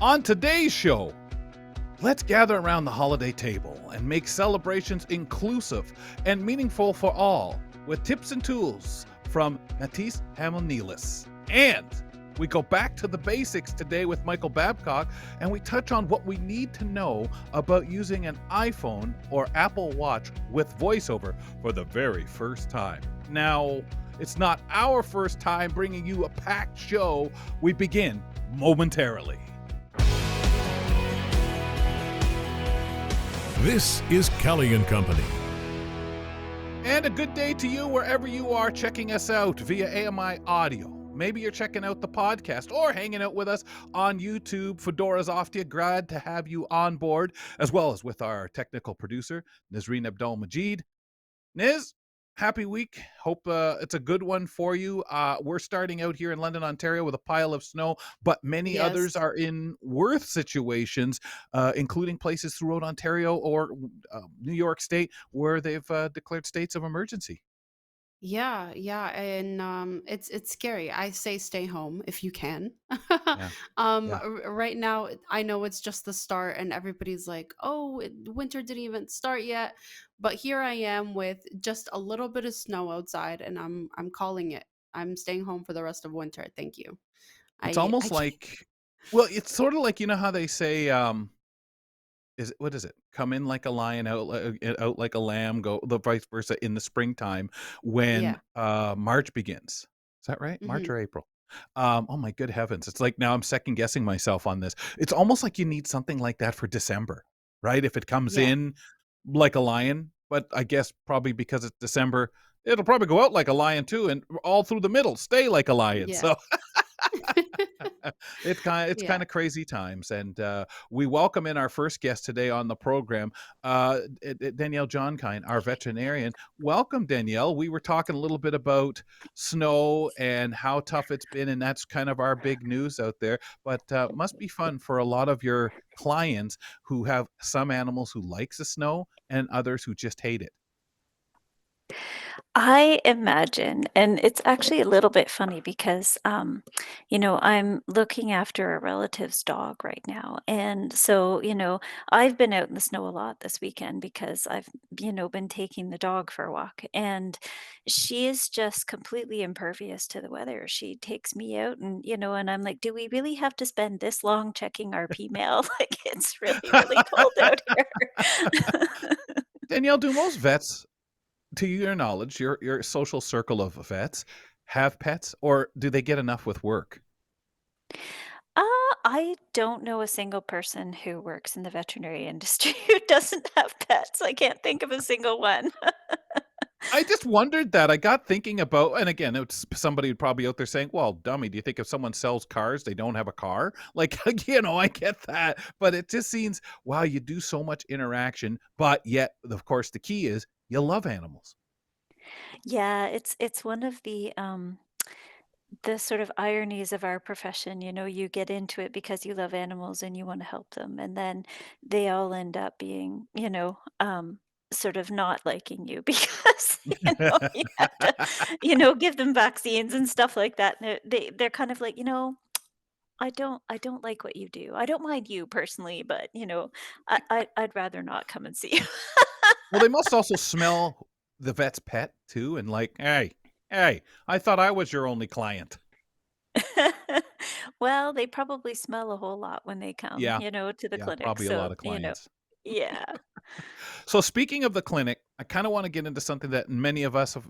On today's show, let's gather around the holiday table and make celebrations inclusive and meaningful for all with tips and tools from Matisse Hamel-Nelis. And we go back to the basics today with Michael Babcock, and we touch on what we need to know about using an iPhone or Apple Watch with Voiceover for the very first time. Now, it's not our first time bringing you a packed show. We begin momentarily. This is Kelly & Company. And a good day to you wherever you are checking us out via AMI Audio. Maybe you're checking out the podcast or hanging out with us on YouTube. Fedora's off to you. Glad to have you on board, as well as with our technical producer, Nazreen Abdul-Majid. Niz, happy week. Hope it's a good one for you. We're starting out here in London, Ontario with a pile of snow, but many others are in worse situations, including places throughout Ontario or New York State where they've declared states of emergency. Yeah, and it's scary. I say stay home if you can. Yeah. Yeah. Right now, I know it's just the start, and everybody's like, "Oh, winter didn't even start yet." But here I am with just a little bit of snow outside, and I'm calling it. I'm staying home for the rest of winter. Thank you. It's I almost can't. like, well, it's sort of like, you know how they say, what is it? Come in like a lion, out like a lamb, go the vice versa in the springtime when Yeah. March begins. Is that right? March hmm or April? Oh my good heavens. It's like now I'm second guessing myself on this. It's almost like you need something like that for December, right? If it comes Yeah. in like a lion, but I guess probably because it's December, it'll probably go out like a lion too, and all through the middle, stay like a lion. Yeah. So it's Yeah. kind of crazy times, and we welcome in our first guest today on the program, Danielle Johnkind, our veterinarian. Welcome, Danielle. We were talking a little bit about snow and how tough it's been, and that's kind of our big news out there. But must be fun for a lot of your clients who have some animals who likes the snow and others who just hate it. I imagine, and it's actually a little bit funny because, I'm looking after a relative's dog right now. And so, I've been out in the snow a lot this weekend because I've, been taking the dog for a walk. And she is just completely impervious to the weather. She takes me out and I'm like, do we really have to spend this long checking our P-mail? Like, it's really, really cold out here. Danielle, do most vets, to your knowledge, your social circle of vets, have pets, or do they get enough with work? Uh, I don't know a single person who works in the veterinary industry who doesn't have pets. I can't think of a single one. I just wondered that. I got thinking about, and again, it's somebody probably out there saying, "Well, dummy, do you think if someone sells cars, they don't have a car?" Like, I get that, but it just seems, wow, you do so much interaction, but yet, of course, the key is you love animals. Yeah, it's one of the sort of ironies of our profession. You get into it because you love animals and you want to help them, and then they all end up being, sort of not liking you because you have to, give them vaccines and stuff like that. And they're kind of like, I don't like what you do. I don't mind you personally, but I'd rather not come and see you. Well, they must also smell the vet's pet too, and like, hey, I thought I was your only client. Well, they probably smell a whole lot when they come, Yeah, to the yeah, clinic. probably a lot So, of clients. yeah. So speaking of the clinic, I kind of want to get into something that many of us have,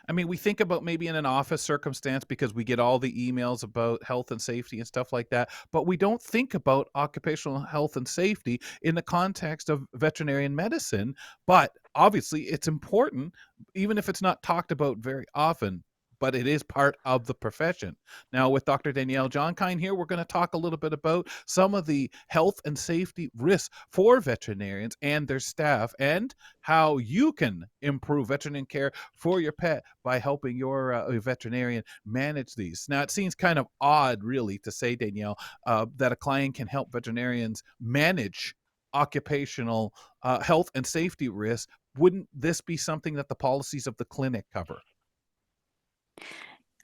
I mean, we think about maybe in an office circumstance because we get all the emails about health and safety and stuff like that, but we don't think about occupational health and safety in the context of veterinarian medicine. But obviously it's important, even if it's not talked about very often. But it is part of the profession. Now, with Dr. Danielle Johnkind here, we're going to talk a little bit about some of the health and safety risks for veterinarians and their staff, and how you can improve veterinarian care for your pet by helping your veterinarian manage these. Now, it seems kind of odd, really, to say, Danielle, that a client can help veterinarians manage occupational health and safety risks. Wouldn't this be something that the policies of the clinic cover?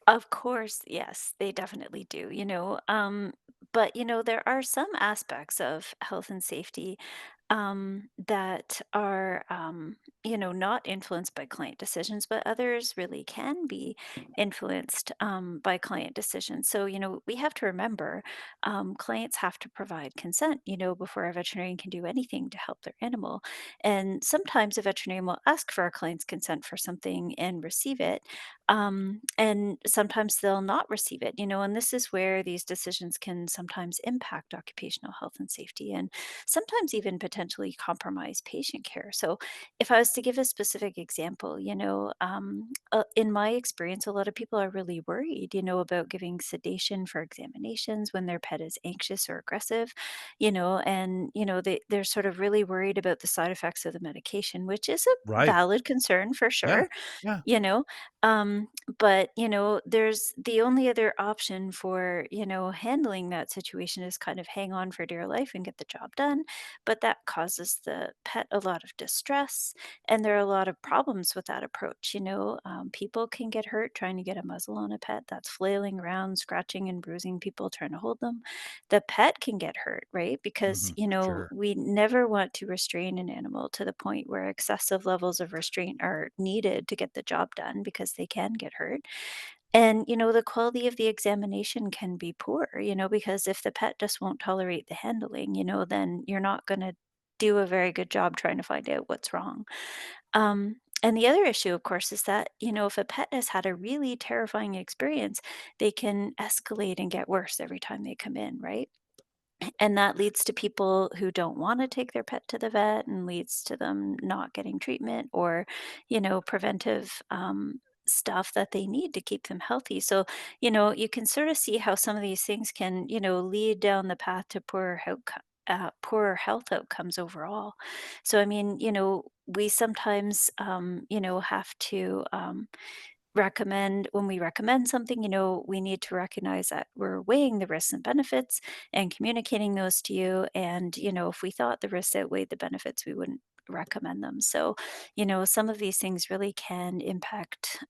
Of course, yes, they definitely do. But, there are some aspects of health and safety that are, not influenced by client decisions, but others really can be influenced by client decisions. So, we have to remember clients have to provide consent, before a veterinarian can do anything to help their animal. And sometimes a veterinarian will ask for a client's consent for something and receive it. And sometimes they'll not receive it, and this is where these decisions can sometimes impact occupational health and safety and sometimes even potentially compromise patient care. So, if I was to give a specific example, in my experience, a lot of people are really worried, about giving sedation for examinations when their pet is anxious or aggressive, and, they're sort of really worried about the side effects of the medication, which is a Right. valid concern for Yeah. sure, Yeah. you know but there's the only other option for handling that situation is kind of hang on for dear life and get the job done, but that causes the pet a lot of distress, and there are a lot of problems with that approach. People can get hurt trying to get a muzzle on a pet that's flailing around, scratching and bruising people trying to hold them. The pet can get hurt, right? Because Sure. we never want to restrain an animal to the point where excessive levels of restraint are needed to get the job done because they can get hurt. And, the quality of the examination can be poor, because if the pet just won't tolerate the handling, then you're not going to do a very good job trying to find out what's wrong. And the other issue, of course, is that, if a pet has had a really terrifying experience, they can escalate and get worse every time they come in, right? And that leads to people who don't wanna take their pet to the vet and leads to them not getting treatment or, preventive, stuff that they need to keep them healthy. So, you can sort of see how some of these things can, lead down the path to poorer health outcomes overall. So, I mean, we sometimes, have to, recommend when we recommend something, we need to recognize that we're weighing the risks and benefits and communicating those to you. And, if we thought the risks outweighed the benefits, we wouldn't recommend them. So, some of these things really can impact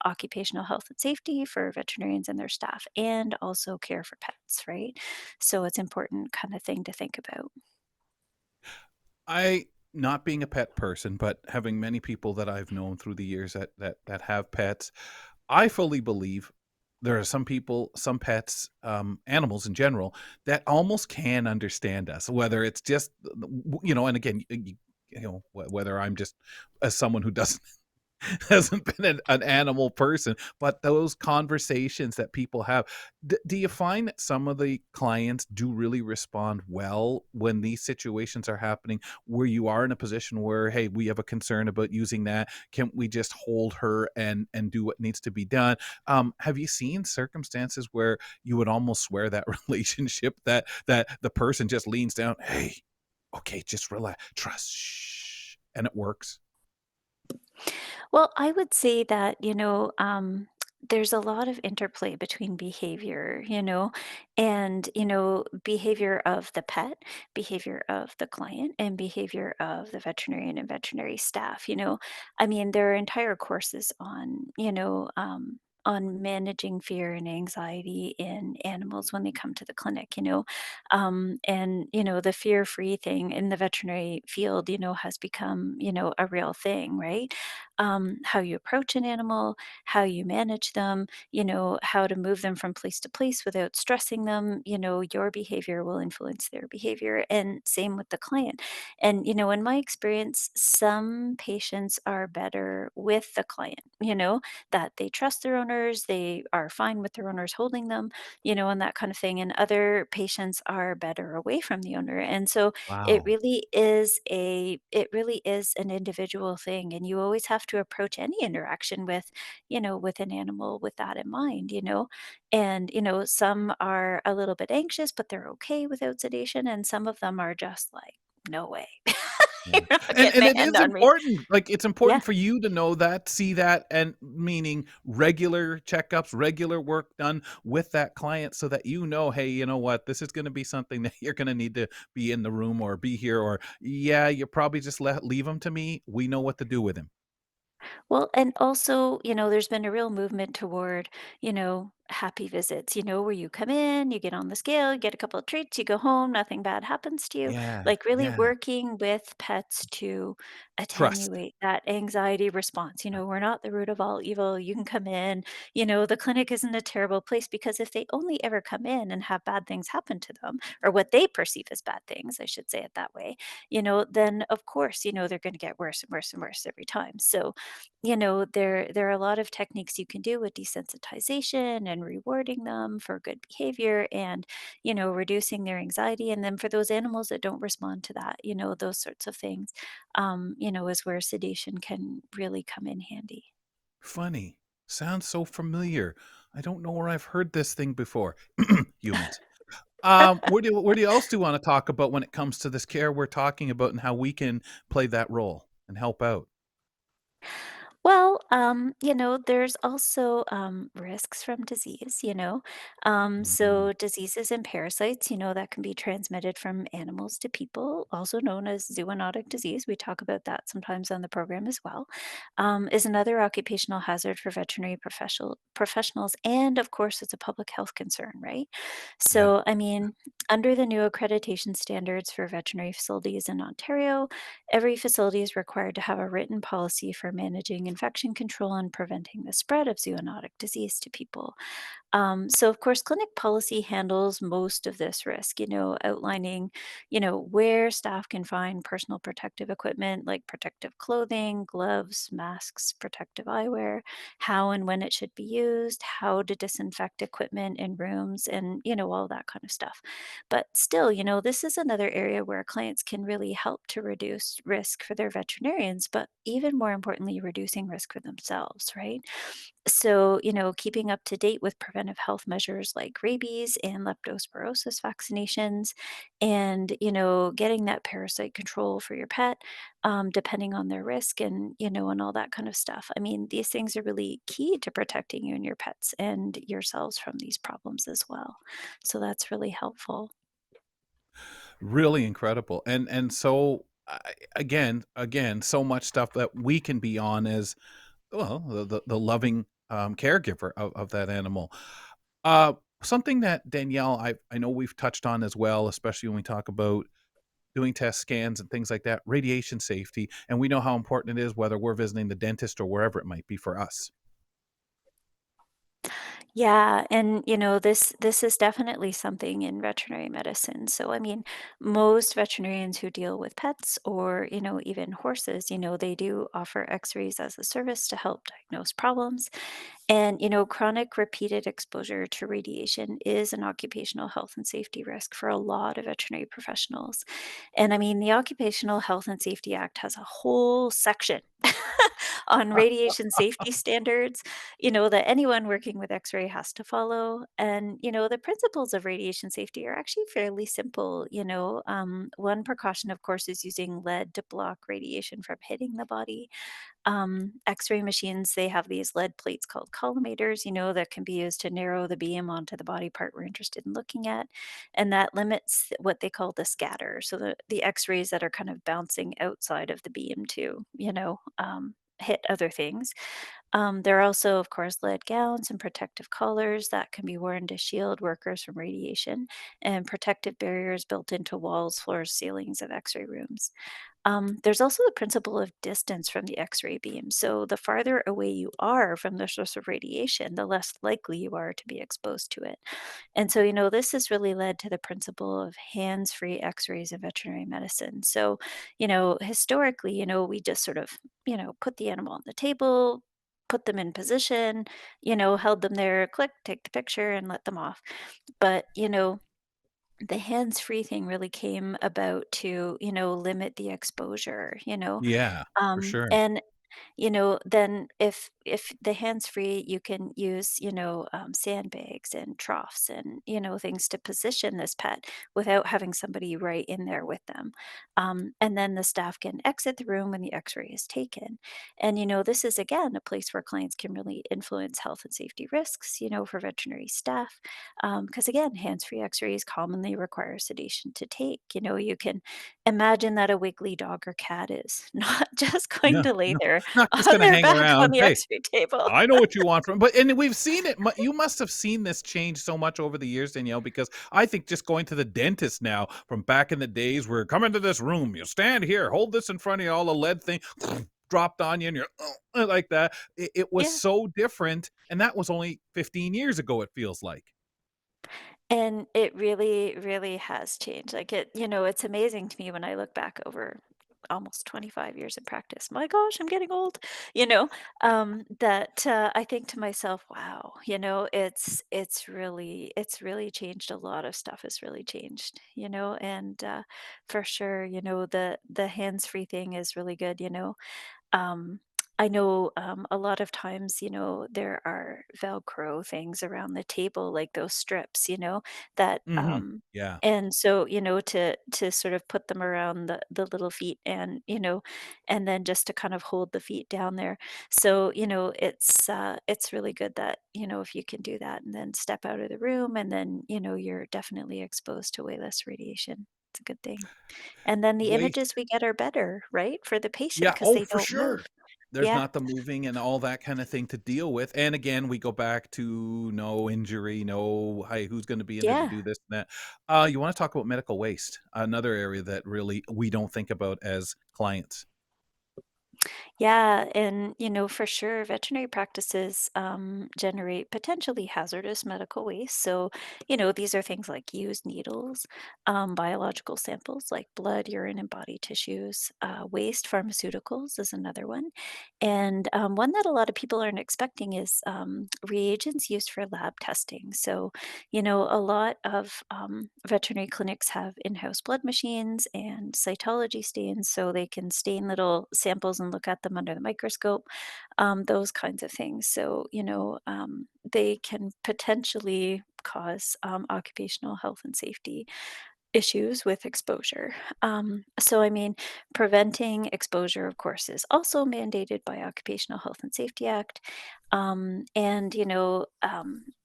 occupational health and safety for veterinarians and their staff and also care for pets, right? So, it's important kind of thing to think about. I not being a pet person, but having many people that I've known through the years that have pets, I fully believe there are some people, some pets, animals in general, that almost can understand us, whether it's just, and again, whether I'm just as someone who doesn't hasn't been an animal person, but those conversations that people have, do you find that some of the clients do really respond well when these situations are happening where you are in a position where, hey, we have a concern about using that. Can we just hold her and do what needs to be done? Have you seen circumstances where you would almost swear that relationship that the person just leans down, hey, okay, just relax, trust, shh, and it works? Well, I would say that, there's a lot of interplay between behavior, and, behavior of the pet, behavior of the client, and behavior of the veterinarian and veterinary staff. I mean, there are entire courses on managing fear and anxiety in animals when they come to the clinic, and the fear-free thing in the veterinary field, has become, a real thing, right? How you approach an animal, how you manage them, how to move them from place to place without stressing them. Your behavior will influence their behavior, and same with the client. And, in my experience, some patients are better with the client, that they trust their owners, they are fine with their owners holding them, and that kind of thing. And other patients are better away from the owner. And so Wow. it really is an individual thing, and you always have to approach any interaction with, with an animal with that in mind, and some are a little bit anxious, but they're okay without sedation, and some of them are just like, no way. Yeah. You're not And getting and a it hand is on me. important, like, it's Yeah. important for you to know that, see that, and meaning regular checkups, regular work done with that client so that you know, "Hey, you know what? This is gonna be something that you're gonna need to be in the room or be here," or, "Yeah, you probably just leave him to me. We know what to do with him." Well, and also, there's been a real movement toward, happy visits, where you come in, you get on the scale, you get a couple of treats, you go home, nothing bad happens to you. Yeah, Like really yeah. working with pets to Trust. attenuate that anxiety response. We're not the root of all evil. You can come in, the clinic isn't a terrible place because if they only ever come in and have bad things happen to them, or what they perceive as bad things, I should say it that way, then of course, they're going to get worse and worse and worse every time. So, there are a lot of techniques you can do with desensitization and rewarding them for good behavior and, reducing their anxiety. And then for those animals that don't respond to that, those sorts of things, is where sedation can really come in handy. Funny. Sounds so familiar. I don't know where I've heard this thing before. Humans. Where do you else do you wanna talk about when it comes to this care we're talking about and how we can play that role and help out? Well, there's also risks from disease, Mhm. so diseases and parasites, that can be transmitted from animals to people, also known as zoonotic disease. We talk about that sometimes on the program as well, is another occupational hazard for veterinary professionals. And of course, it's a public health concern, right? Yeah. So, I mean, under the new accreditation standards for veterinary facilities in Ontario, every facility is required to have a written policy for managing infection control and preventing the spread of zoonotic disease to people. So, of course, clinic policy handles most of this risk, outlining, where staff can find personal protective equipment like protective clothing, gloves, masks, protective eyewear, how and when it should be used, how to disinfect equipment in rooms, and, all that kind of stuff. But still, this is another area where clients can really help to reduce risk for their veterinarians, but even more importantly, reducing risk for themselves, right? So, keeping up to date with preventive health measures like rabies and leptospirosis vaccinations, and, getting that parasite control for your pet, depending on their risk and, and all that kind of stuff. I mean, these things are really key to protecting you and your pets and yourselves from these problems as well. So, that's really helpful. Really incredible, and so, again, so much stuff that we can be on as, well, the loving, caregiver of that animal. Uh, Something that Danielle, I know we've touched on as well, especially when we talk about doing test scans and things like that, radiation safety, and we know how important it is whether we're visiting the dentist or wherever it might be for us. Yeah, and this is definitely something in veterinary medicine. So I mean, most veterinarians who deal with pets or, even horses, they do offer x-rays as a service to help diagnose problems. And, chronic repeated exposure to radiation is an occupational health and safety risk for a lot of veterinary professionals. And I mean, the Occupational Health and Safety Act has a whole section on radiation safety standards, that anyone working with X-ray has to follow. And, the principles of radiation safety are actually fairly simple. One precaution, of course, is using lead to block radiation from hitting the body. X-ray machines, they have these lead plates called collimators, that can be used to narrow the beam onto the body part we're interested in looking at. And that limits what they call the scatter. So the X-rays that are kind of bouncing outside of the beam to, hit other things. There are also, of course, lead gowns and protective collars that can be worn to shield workers from radiation, and protective barriers built into walls, floors, ceilings of X ray rooms. There's also the principle of distance from the X ray beam. So, the farther away you are from the source of radiation, the less likely you are to be exposed to it. And so, this has really led to the principle of hands free X rays in veterinary medicine. So, historically, we just sort of, put the animal on the table, put them in position, held them there, click, take the picture, and let them off. But, the hands-free thing really came about to, limit the exposure, Yeah, for sure. and then if the hands free, you can use, sandbags and troughs and, things to position this pet without having somebody right in there with them. And then the staff can exit the room when the x-ray is taken. And, this is again a place where clients can really influence health and safety risks, for veterinary staff. Because again, hands-free x-rays commonly require sedation to take. You can imagine that a wiggly dog or cat is not just going Yeah, to lay no, there there Not just on gonna their hang back on around, the "Hey, X-ray table. I know what you want from," but and we've seen it. You must have seen this change so much over the years, Danielle, because I think just going to the dentist now from back in the days where come into this room, you stand here, hold this in front of you, all the lead thing dropped on you, and you're like that. It was Yeah. so different, and that was only 15 years ago. It feels like. And it really, really has changed. Like it's amazing to me when I look back over almost 25 years in practice. My gosh, I'm getting old. You know, that I think to myself, wow, it's really changed. A lot of stuff has really changed. And for sure, the hands-free thing is really good. Um, I know, a lot of times, there are Velcro things around the table, like those strips, that, Mhm. Yeah. and so, to sort of put them around the little feet and, and then just to kind of hold the feet down there. So, it's really good that, if you can do that and then step out of the room and then, you're definitely exposed to way less radiation. It's a good thing. And then the Waste. images we get are better, right, for the patient Yeah, because oh, they for don't move. sure. There's Yeah, not the moving and all that kinda thing to deal with, and again, we go back to no injury, no, "Hey, who's gonna be in there to yeah. do this and that?" You wanna talk about medical waste, another area that really we don't think about as clients. Yeah, and for sure, veterinary practices generate potentially hazardous medical waste. So, these are things like used needles, biological samples like blood, urine, and body tissues. Waste pharmaceuticals is another one. And one that a lot of people aren't expecting is reagents used for lab testing. So, a lot of veterinary clinics have in house blood machines and cytology stains so they can stain little samples and look at them under the microscope, those kinds of things. So, they can potentially cause occupational health and safety issues with exposure. So, I mean, preventing exposure, of course, is also mandated by Occupational Health and Safety Act. And,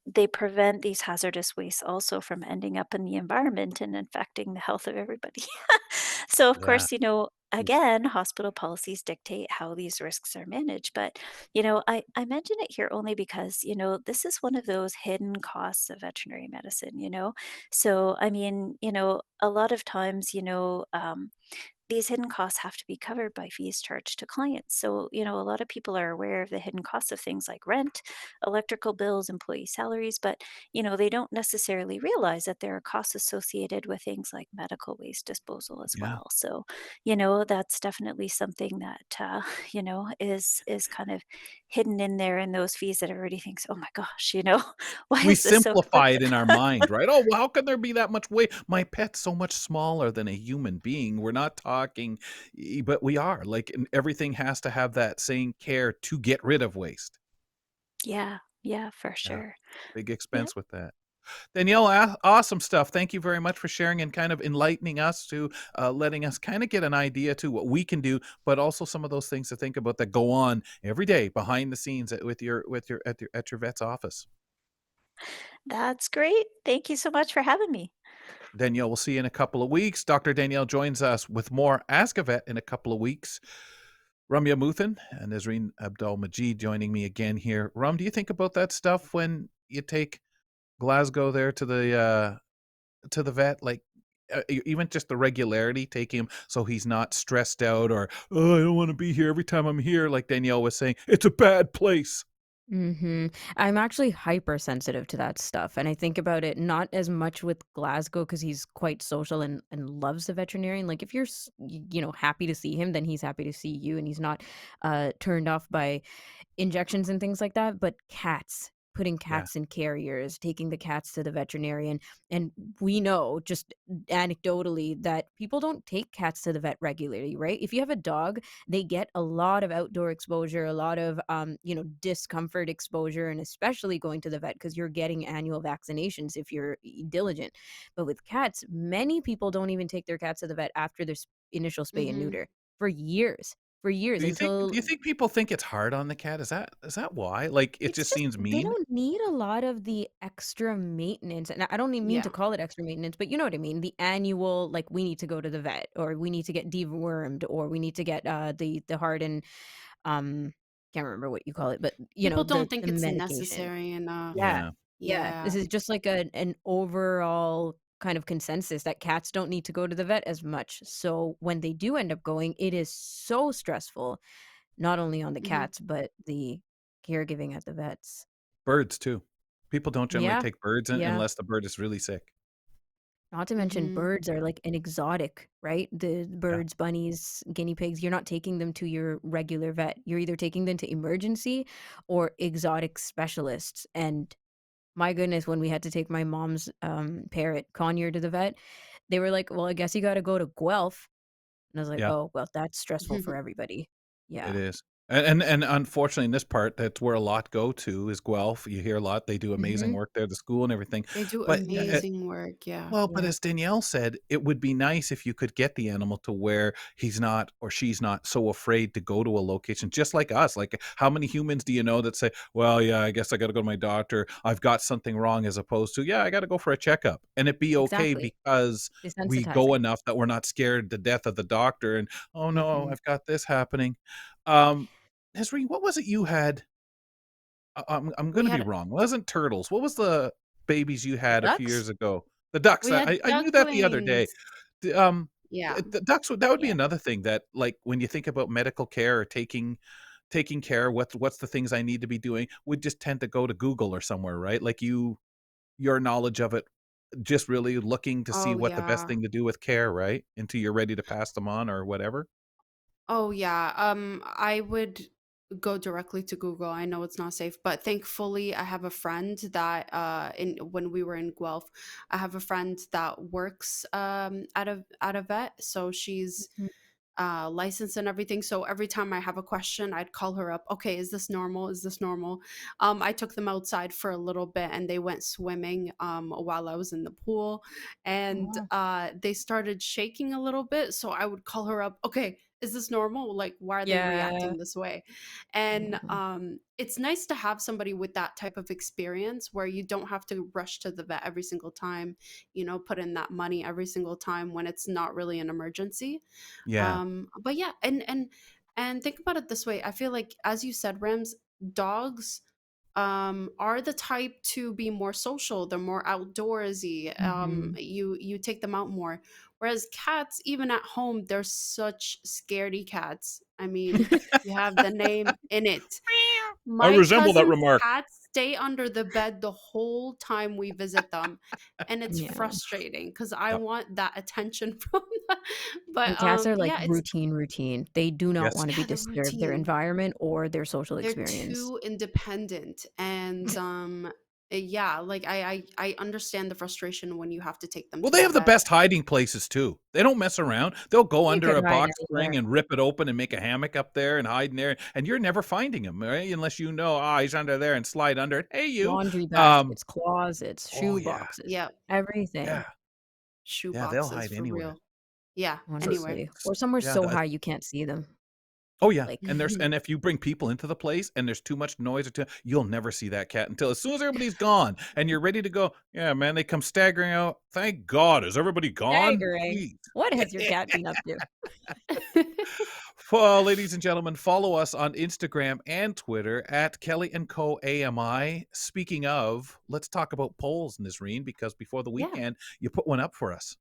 they prevent these hazardous wastes also from ending up in the environment and infecting the health of everybody. So, of Yeah. course, again, hospital policies dictate how these risks are managed. But, I mention it here only because, this is one of those hidden costs of veterinary medicine, so, I mean, a lot of times, these hidden costs have to be covered by fees charged to clients. So, a lot of people are aware of the hidden costs of things like rent, electrical bills, employee salaries, but, they don't necessarily realize that there are costs associated with things like medical waste disposal as Yeah. well. So, that's definitely something that, is kind of hidden in there in those fees that everybody thinks, oh my gosh, why We is this so simplify it expensive? in our mind, right? "Oh, well, how can there be that much weight? My pet's so much smaller than a human being." We're not talking but we are, like, and everything has to have that same care to get rid of waste. Yeah, yeah, for Yeah. sure. Big Yeah. expense with that. Danielle, awesome stuff. Thank you very much for sharing and kind of enlightening us to letting us kind of get an idea to what we can do, but also some of those things to think about that go on every day behind the scenes with your vet's office. That's great. Thank you so much for having me. Danielle, we'll see you in a couple of weeks. Dr. Danielle joins us with more Ask a Vet in a couple of weeks. Ramya Muthan and Nazreen Abdul Majid joining me again here. Ram, do you think about that stuff when you take Glasgow there to the vet, like, even just the regularity, take him so he's not stressed out or, "Oh, I don't wanna be here every time I'm here," like Danielle was saying, "It's a bad place." Mhm. I'm actually hypersensitive to that stuff, and I think about it not as much with Glasgow because he's quite social and loves the veterinarian. Like, if you're happy to see him, then he's happy to see you, and he's not, turned off by injections and things like that, but cats, putting Yeah, cats in carriers, taking the cats to the veterinarian, and we know just anecdotally that people don't take cats to the vet regularly, right? If you have a dog, they get a lot of outdoor exposure, a lot of discomfort exposure, and especially going to the vet because you're getting annual vaccinations if you're diligent. But with cats, many people don't even take their cats to the vet after their initial spay and Mhm. neuter for years. For years do until you think people think it's hard on the cat? Is that why? Like, it it's just just seems they mean? don't need a lot of the extra maintenance, and I don't even mean to Yeah. call it extra maintenance, but you know what I mean, the annual, like, we need to go to the vet, or we need to get dewormed, or we need to get, the um, can't remember what you call it, but, People the don't think it's medication. necessary enough. Yeah, Yeah. yeah. This Yeah. is just like an overall kind of consensus that cats don't need to go to the vet as much. So when they do end up going, it is so stressful, not only on the Mhm. cats, but the caregiving at the vets. Birds too. People don't generally Yeah, take birds yeah. unless the bird is really sick. Not to mention Mhm. birds are like an exotic, right? The Yeah. birds, bunnies, guinea pigs, you're not taking them to your regular vet. You're either taking them to emergency or exotic specialists. And my goodness, when we had to take my mom's parrot Conure to the vet, they were like, "Well, I guess you got to go to Guelph." And I was like, Yeah. "Oh, well, that's stressful for everybody." It Yeah. is. And unfortunately, in this part, that's where a lot go to is Guelph. You hear a lot. They do amazing Hmm. work there, the school and everything. They do But, amazing work, yeah. well, but Yeah. as Danielle said, it would be nice if you could get the animal to where he's not or she's not so afraid to go to a location just like us. Like, how many humans do you know that say, "Well, yeah, I guess I gotta go to my doctor. I've got something wrong," as opposed to, "Yeah, I gotta go for a checkup." And it be okay Exactly. because we go Desensitizing. enough that we're not scared to death of the doctor and, "Oh, no, Hmm. I've got this happening." Um, Nesreen, what was it you had? I'm We gonna be had wrong. It wasn't turtles. What was the babies you The had a few ducks? years ago? The ducks. we had I knew that the other day. ducklings. The, Yeah. the ducks would that would be Yeah. another thing that, like, when you think about medical care or taking care, what's the things I need to be doing, would just tend to go to Google or somewhere, right? Like your knowledge of it, just really looking to see Oh, what the best yeah. thing to do with care, right? Until you're ready to pass them on or whatever. Oh, yeah. I would go directly to Google. I know it's not safe, but thankfully I have a friend that in when we were in Guelph, I have a friend that works at a vet. So she's Mhm. license and everything. So every time I have a question, I'd call her up. Okay, is this normal? Is this normal? I took them outside for a little bit and they went swimming while I was in the pool, and Oh, they started shaking a little bit. So I would call her up. Okay, is this normal? Like, why are they yeah. reacting this way? And Yeah. it's nice to have somebody with that type of experience where you don't have to rush to the vet every single time, put in that money every single time when it's not really an emergency. Yeah. But yeah, and think about it this way. I feel like, as you said, Rams, dogs are the type to be more social. They're more outdoorsy. Mhm. You take them out more. Whereas cats, even at home, they're such scaredy cats. I mean, you have the name in it. I My resemble that cousin's remark. cats stay under the bed the whole time we visit them, and it's Yeah. frustrating because I Yep. want that attention from them. But And cats are like yeah, it's routine. They do not Yes. wanna be yeah, the disturbed, their routine. environment or their social They're experience. too independent, and yeah, like I understand the frustration when you have to take them Well, to they the have the vet. best hiding places too. They don't mess around. They'll go You under could a hide box spring anywhere. and rip it open and make a hammock up there and hide in there, and you're never finding him, right? Unless you know, "Ah, he's under there," and slide under it. "Hey, you." Laundry Um baskets, closets, Oh, shoe yeah. boxes, Yeah, everything, Yeah. shoe Yeah, they'll boxes hide for anywhere. real. Yeah, So anywhere. honestly, s or somewhere yeah, so high you can't see them. oh, yeah, Like, and if you bring people into the place and there's too much noise or too you'll never see that cat until as soon as everybody's gone and you're ready to go, "Yeah, man," they come staggering out. "Thank God. Is everybody gone? staggering. Please." What has your cat been up to? Well, ladies and gentlemen, follow us on Instagram and Twitter at Kelly and Co AMI. Speaking of, let's talk about polls, Nazreen, because before the Yeah. weekend, you put one up for us.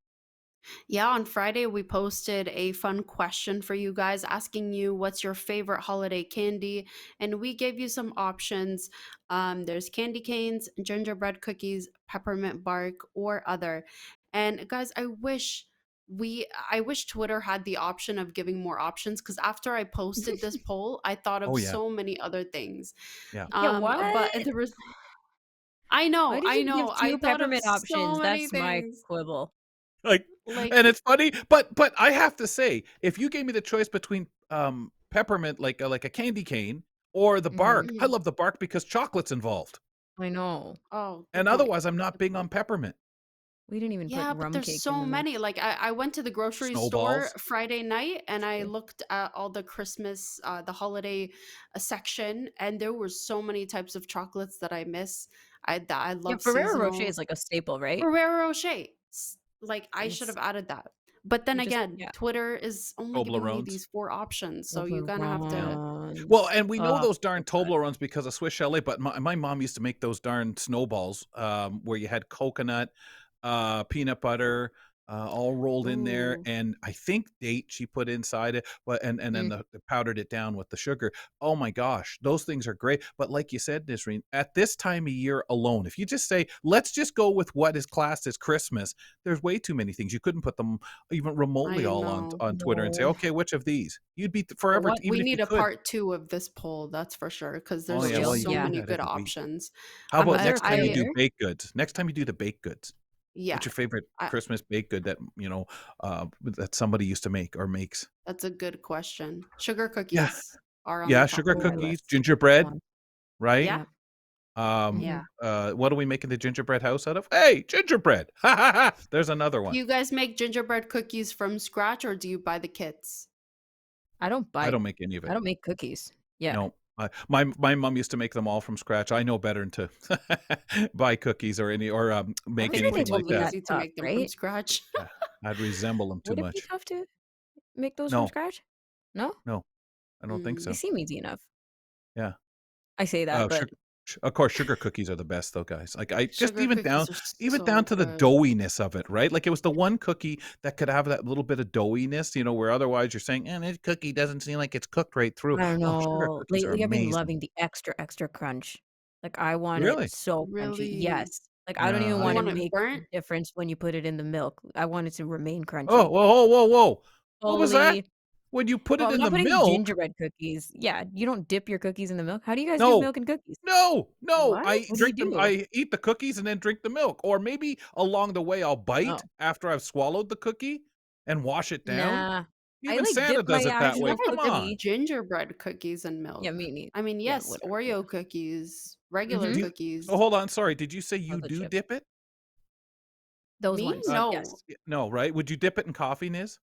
Yeah, on Friday we posted a fun question for you guys asking you what's your favorite holiday candy, and we gave you some options. There's candy canes, gingerbread cookies, peppermint bark, or other. And guys, I wish Twitter had the option of giving more options, because after I posted this poll, I thought of Oh, yeah. so many other things. Yeah. Yeah, But what? there was Why did I you give know, I 2 thought of peppermint so options? many That's my things. quibble. Like, Like, and it's funny, but I have to say, if you gave me the choice between peppermint, like a candy cane, or the Mhm. bark, I mhm. love the bark because chocolate's involved. I know. Oh, And good point. otherwise, I'm not Good big on point. peppermint. We didn't even put Yeah, but rum there's cake in so the many. mix. Like, I went to the grocery store Snowballs. Friday night and I True. looked at all the Christmas, the holiday section, and there were so many types of chocolates that I miss. I Yeah, love Ferrero Rocher seasonal is like a staple, right? Ferrero Rocher. Like, I And should it's have added that. But then you just again, yeah. Twitter is only giving me Toblerones. these four options, so you're gonna have to Yeah. Well, ones. and we know Oh, those darn so good. Toblerones because of Swiss Chalet, but my mom used to make those darn snowballs, where you had coconut, peanut butter, all rolled in there, Ooh, and I think date she put inside it, but and then Mm. the powdered it down with the sugar. Oh my gosh, those things are great. But like you said, Nisreen, at this time of year alone, if you just say, let's just go with what is classed as Christmas, there's way too many things. You couldn't put them even remotely I all know. on Twitter and say, No. okay, which of these? You'd be But forever, what even We if you need a could. part two of this poll, that's for sure, because Oh, there's for yeah, real? well, just you so can Yeah. do many that good every week. options. How about Was there a next time you do I flavor? baked goods? Next time you do the baked goods, yeah, what's your favorite I, Christmas baked good that, that somebody used to make or makes? that's a good question. Sugar Yeah, cookies are on the yeah, top sugar of Oh, my I love cookies, list. that gingerbread, one. right? Yeah, Yeah. Um, Mhm. yeah. what are we making the gingerbread house out of? Hey, gingerbread. Ha ha ha. There's another Do one. you guys make gingerbread cookies from scratch or do you buy the kits? I don't I buy don't make any of I it. don't make cookies. Yeah. No. My mom used to make them all from scratch. I know better than to buy cookies or I'm make I sure think they anything it would like told be me that. that's easy to tough, make them from right? scratch. Yeah, I'd resemble them too Would it be much. tough to make those from No, scratch? No? no, I don't think Mm. They so. seem easy enough. Yeah. I say that, but Sugar of course, sugar cookies are the best though, guys. Like, I just Sugar cookies are even down so to the good. doughiness of it, right? Like, it was the one cookie that could have that little bit of doughiness, where otherwise you're saying, this cookie doesn't seem like it's cooked right through." I don't Oh, sugar know. cookies are Lately, I've been amazing. loving the extra, extra crunch. Like, I want it Really? so crunchy. Really? Yes. Like, I don't Yeah, even You wanna want it make a burnt? difference when you put it in the milk. I want it to remain Oh, crunchy. whoa, whoa, whoa, whoa. What was that? Fully. When you put Well, it I'm in not the putting milk? gingerbread cookies. Yeah, you don't dip your cookies in the milk? How do you guys use No. milk and cookies? No, no, What? I What do you drink them do? I eat the cookies and then drink the milk, or maybe along the way, I'll bite Oh, after I've swallowed the cookie and wash it down. nah. I, Even like, Santa dip my does it that I've way, actual never come dipped on. cookie. gingerbread cookies in Yeah, milk. me neither. I mean, Yeah, yes, whatever, yeah. Oreo cookies, regular Do Mhm. you Oh, cookies. hold on, sorry, did you say you Chocolate do chips. dip it? Those Me? ones, No. yes. No, right? Would you dip it in coffee, Niz?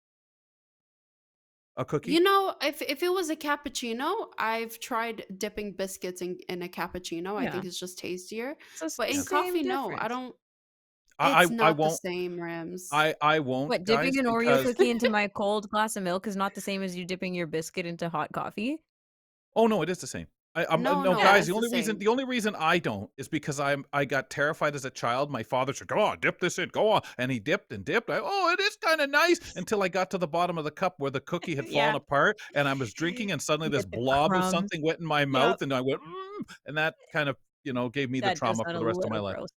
A You cookie? know, if it was a cappuccino, I've tried dipping biscuits in a cappuccino. I Yeah. think it's just tastier. So it's But the Yeah. in same coffee, no, I difference. don't. I It's I not the won't same, Rams. I won't, What, dipping guys, an Oreo because cookie into my cold glass of milk is not the same as you dipping your biscuit into hot coffee? Oh, no, it is the same. No, No, no, Yeah. guys, it's the same. the only reason I don't is because I got terrified as a child. My father said, "Go on, dip this in, go on," and he dipped and dipped. Oh, it is kind of nice until I got to the bottom of the cup where the cookie had fallen Yeah. apart, and I was drinking, and suddenly You this get the blob of crumbs. something went in my Yep. mouth, and I went, and that kind of gave me the That does trauma sound for a the rest of my little life. gross.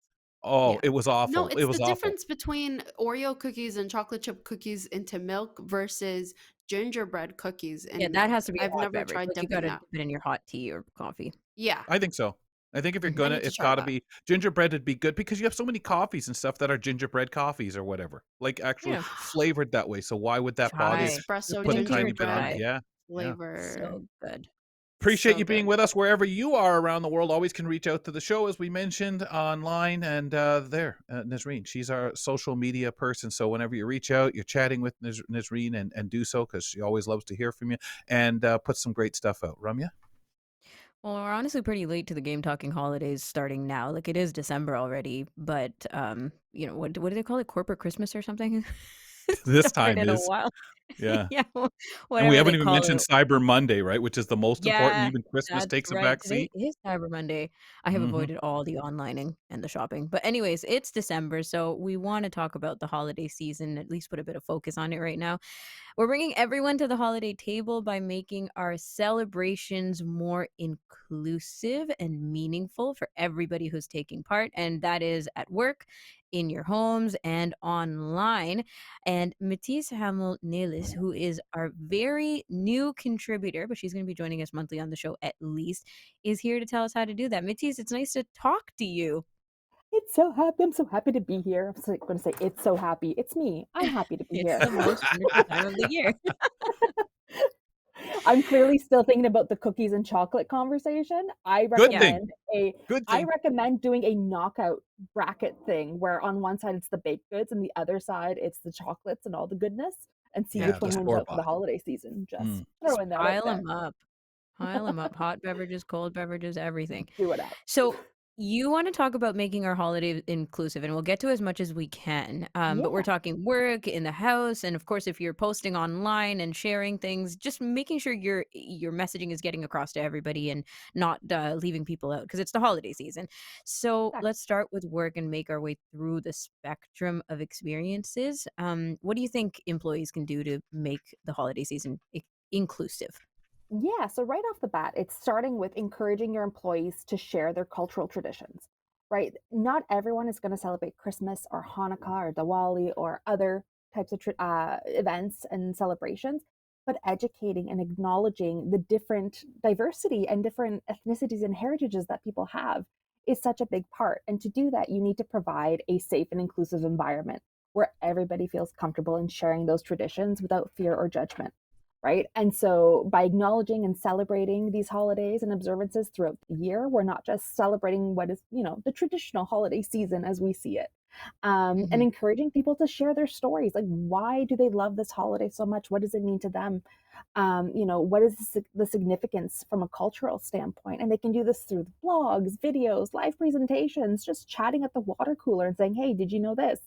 Oh, Yeah. it was No, awful. It it's the was awful. difference between Oreo cookies and chocolate chip cookies into milk versus gingerbread cookies Yeah, in that has milk. to be I've a hot never beverage. tried Like, you dipping gotta that. dip it in your hot tea or coffee. Yeah, I think so. I think if you're Mhm. I gonna, need to it's try got to that. be gingerbread. Would be good because you have so many coffees and stuff that are gingerbread coffees or whatever, like actually Yeah. flavored that way. So why would that bother you? Try. Just Espresso put I a think you tiny should bit on it. gingerbread try. Yeah, yeah. flavor. So good. Appreciate So you being good. with us wherever you are around the world. Always can reach out to the show, as we mentioned, online. And Nazreen, she's our social media person. So whenever you reach out, you're chatting with Nazreen, and do so because she always loves to hear from you and put some great stuff out. Ramya? Well, we're honestly pretty late to the game talking holidays starting now. Like, it is December already, but what do they call it? Corporate Christmas or something? It This started time a is, while. yeah. Yeah, And we whatever haven't they even call mentioned it. Cyber Monday, right? Which is the most important. Yeah, Even Christmas that's takes a right. back Today seat. is Cyber Monday. I have Hmm. avoided all the onlining and the shopping. But anyways, it's December, so we want to talk about the holiday season, at least put a bit of focus on it right now. We're bringing everyone to the holiday table by making our celebrations more inclusive and meaningful for everybody who's taking part, and that is at work, in your homes, and online. And Matisse Hamel-Nelis, who is our very new contributor, but she's going to be joining us monthly on the show at least, is here to tell us how to do that. Matisse, it's nice to talk to you. I'm so happy to be here. I'm going to say it's so happy. It's me. I'm happy to be It's here. the most wonderful time of the year. I'm clearly still thinking about the cookies and chocolate conversation. Good Yeah. thing. Good I thing. recommend doing a knockout bracket thing where on one side it's the baked goods and the other side it's the chocolates and all the goodness, and see Yeah, which the one wins store out for the bought. holiday season. Just Mm. Just throwing that out pile there. them up. Pile them up. Hot beverages, cold beverages, everything. Do it up. So You want to talk about making our holiday inclusive, and we'll get to as much as we can. But we're Yeah. talking work in the house, and of course, if you're posting online and sharing things, just making sure your messaging is getting across to everybody and not leaving people out because it's the holiday season. So Exactly. let's start with work and make our way through the spectrum of experiences. What do you think employees can do to make the holiday season inclusive? Yeah, so right off the bat, it's starting with encouraging your employees to share their cultural traditions, right? Not everyone is going to celebrate Christmas or Hanukkah or Diwali or other types of events and celebrations, but educating and acknowledging the different diversity and different ethnicities and heritages that people have is such a big part. And to do that, you need to provide a safe and inclusive environment where everybody feels comfortable in sharing those traditions without fear or judgment, right? And so by acknowledging and celebrating these holidays and observances throughout the year, we're not just celebrating what is, the traditional holiday season as we see it. And Mhm. encouraging people to share their stories. Like, why do they love this holiday so much? What does it mean to them? What is the significance from a cultural standpoint? And they can do this through blogs, videos, live presentations, just chatting at the water cooler and saying, hey, did you know this?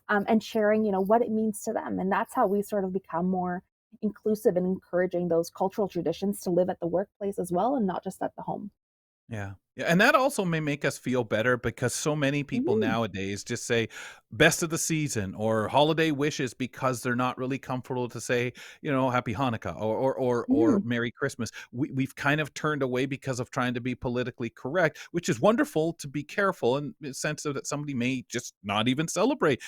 And sharing, what it means to them. And that's how we sort of become more inclusive and encouraging those cultural traditions to live at the workplace as well and not just at the home. Yeah. Yeah, and that also may make us feel better because so many people Mhm. nowadays just say best of the season or holiday wishes because they're not really comfortable to say, happy Hanukkah or Mhm. Merry Christmas. We've kind of turned away because of trying to be politically correct, which is wonderful to be careful in the sense of that somebody may just not even celebrate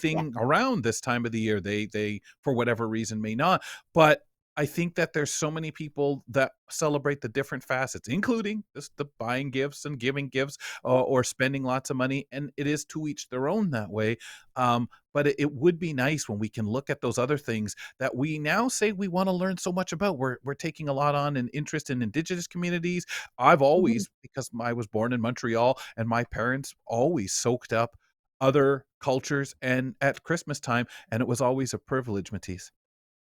Yeah. anything around this time of the year. They for whatever reason may not. But I think that there's so many people that celebrate the different facets, including just the buying gifts and giving gifts, or spending lots of money, and it is to each their own that way. But it would be nice when we can look at those other things that we now say we want to learn so much about. We're taking a lot on an interest in Indigenous communities. I've Mhm. always, because I was born in Montreal, and my parents always soaked up other cultures and at Christmas time, and it was always a privilege, Matisse.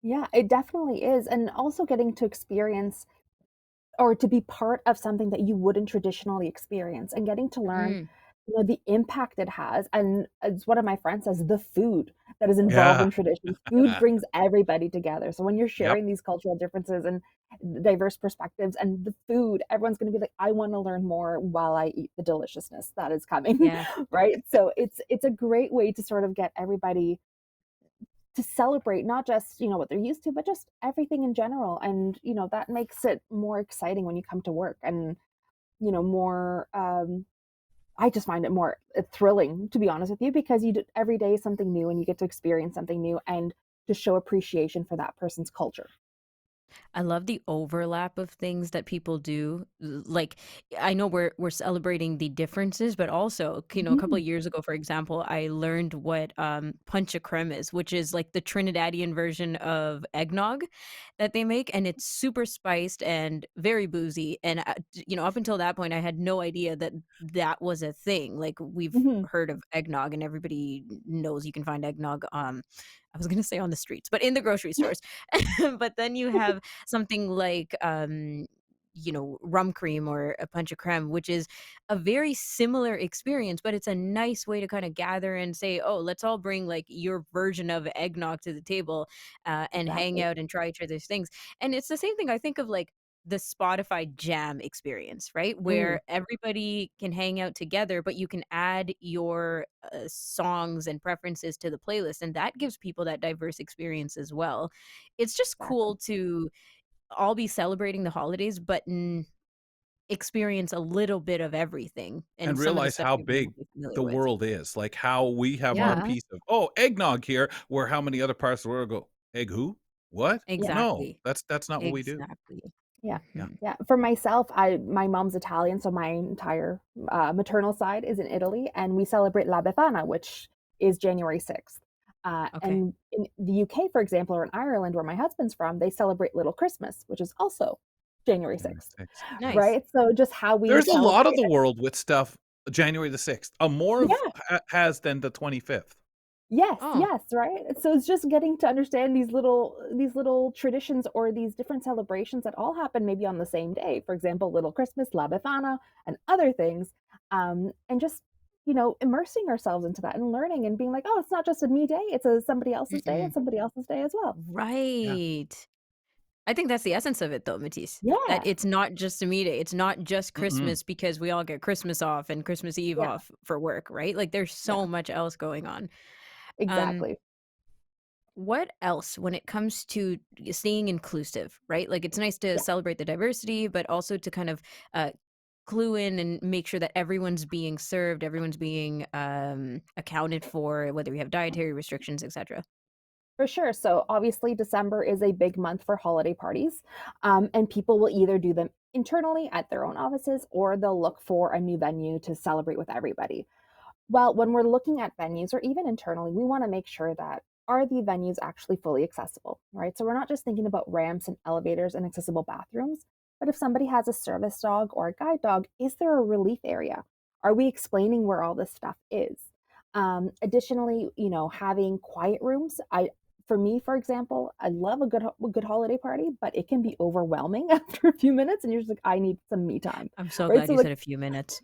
Yeah, it definitely is. And also getting to experience or to be part of something that you wouldn't traditionally experience and getting to learn, Mm. the impact it has. And as one of my friends says, the food that is involved Yeah. in traditions. Food brings everybody together. So when you're Yep. sharing these cultural differences and diverse perspectives and the food, everyone's going to be like, I want to learn more while I eat the deliciousness that is coming, Yeah. right? So it's a great way to sort of get everybody to celebrate not just, what they're used to, but just everything in general. And, that makes it more exciting when you come to work and, more, I just find it more thrilling, to be honest with you, because every day is something new and you get to experience something new and to show appreciation for that person's culture. I love the overlap of things that people do. Like, I know we're celebrating the differences, but also, a couple Mhm. of years ago, for example, I learned what puncha creme is, which is like the Trinidadian version of eggnog that they make, and it's super spiced and very boozy. And up until that point, I had no idea that that was a thing. Like, we've Mhm. heard of eggnog, and everybody knows you can find eggnog. I was gonna say on the streets, but in the grocery stores. But then you have something like rum cream or a punch of creme, which is a very similar experience, but it's a nice way to kind of gather and say, oh, let's all bring like your version of eggnog to the table, and hang Exactly. out and try each other's things. And it's the same thing I think of like the Spotify jam experience, right? Mm, Where everybody can hang out together, but you can add your songs and preferences to the playlist. And that gives people that diverse experience as well. It's just exactly. cool to all be celebrating the holidays, but experience a little bit of everything and And some of the realize stuff how you may big not be familiar the with. world is, like, how we have our Yeah, piece of, "Oh, eggnog here," where how many other parts of the world go, "Egg who? What? Yeah. No, exactly. that's not what we do." Exactly. Yeah. Yeah. Mhm. Yeah. For myself, my mom's Italian, so my entire maternal side is in Italy, and we celebrate La Befana, which is January 6th. Okay. And in the UK, for example, or in Ireland, where my husband's from, they celebrate Little Christmas, which is also January January 6th, 6th. Yeah. Nice. right? So just how we There's a lot of celebrate the it. world with stuff January the 6th, more of Yeah. has than the 25th. Yes, Oh, yes, right? So it's just getting to understand these little traditions or these different celebrations that all happen maybe on the same day. For example, Little Christmas, La Befana, and other things. And just, immersing ourselves into that and learning and being like, oh, it's not just a me day, it's somebody else's day and Mm-mm. somebody else's day as well. Yeah. Right. I think that's the essence of it though, Matisse. That Yeah. it's not just a me day. It's not just Mm-mm. Christmas because we all get Christmas off and Christmas Eve Yeah. off for work, right? Like there's Yeah. so much else going on. Um, Exactly. what else when it comes to staying inclusive, right? Like it's nice to Yeah. celebrate the diversity, but also to kind of uh, clue in and make sure that everyone's being served, everyone's being accounted for, whether we have dietary restrictions, etc. For sure. So obviously, December is a big month for holiday parties, and people will either do them internally at their own offices or they'll look for a new venue to celebrate with everybody. Well, when we're looking at venues or even internally, we want to make sure that are the venues actually fully accessible, right? So we're not just thinking about ramps and elevators and accessible bathrooms, but if somebody has a service dog or a guide dog, is there a relief area? Are we explaining where all this stuff is? Additionally, having quiet rooms. For me, for example, I love a good holiday party, but it can be overwhelming after a few minutes, and you're just like, I need some me time, I'm so right? glad So you like said a few minutes.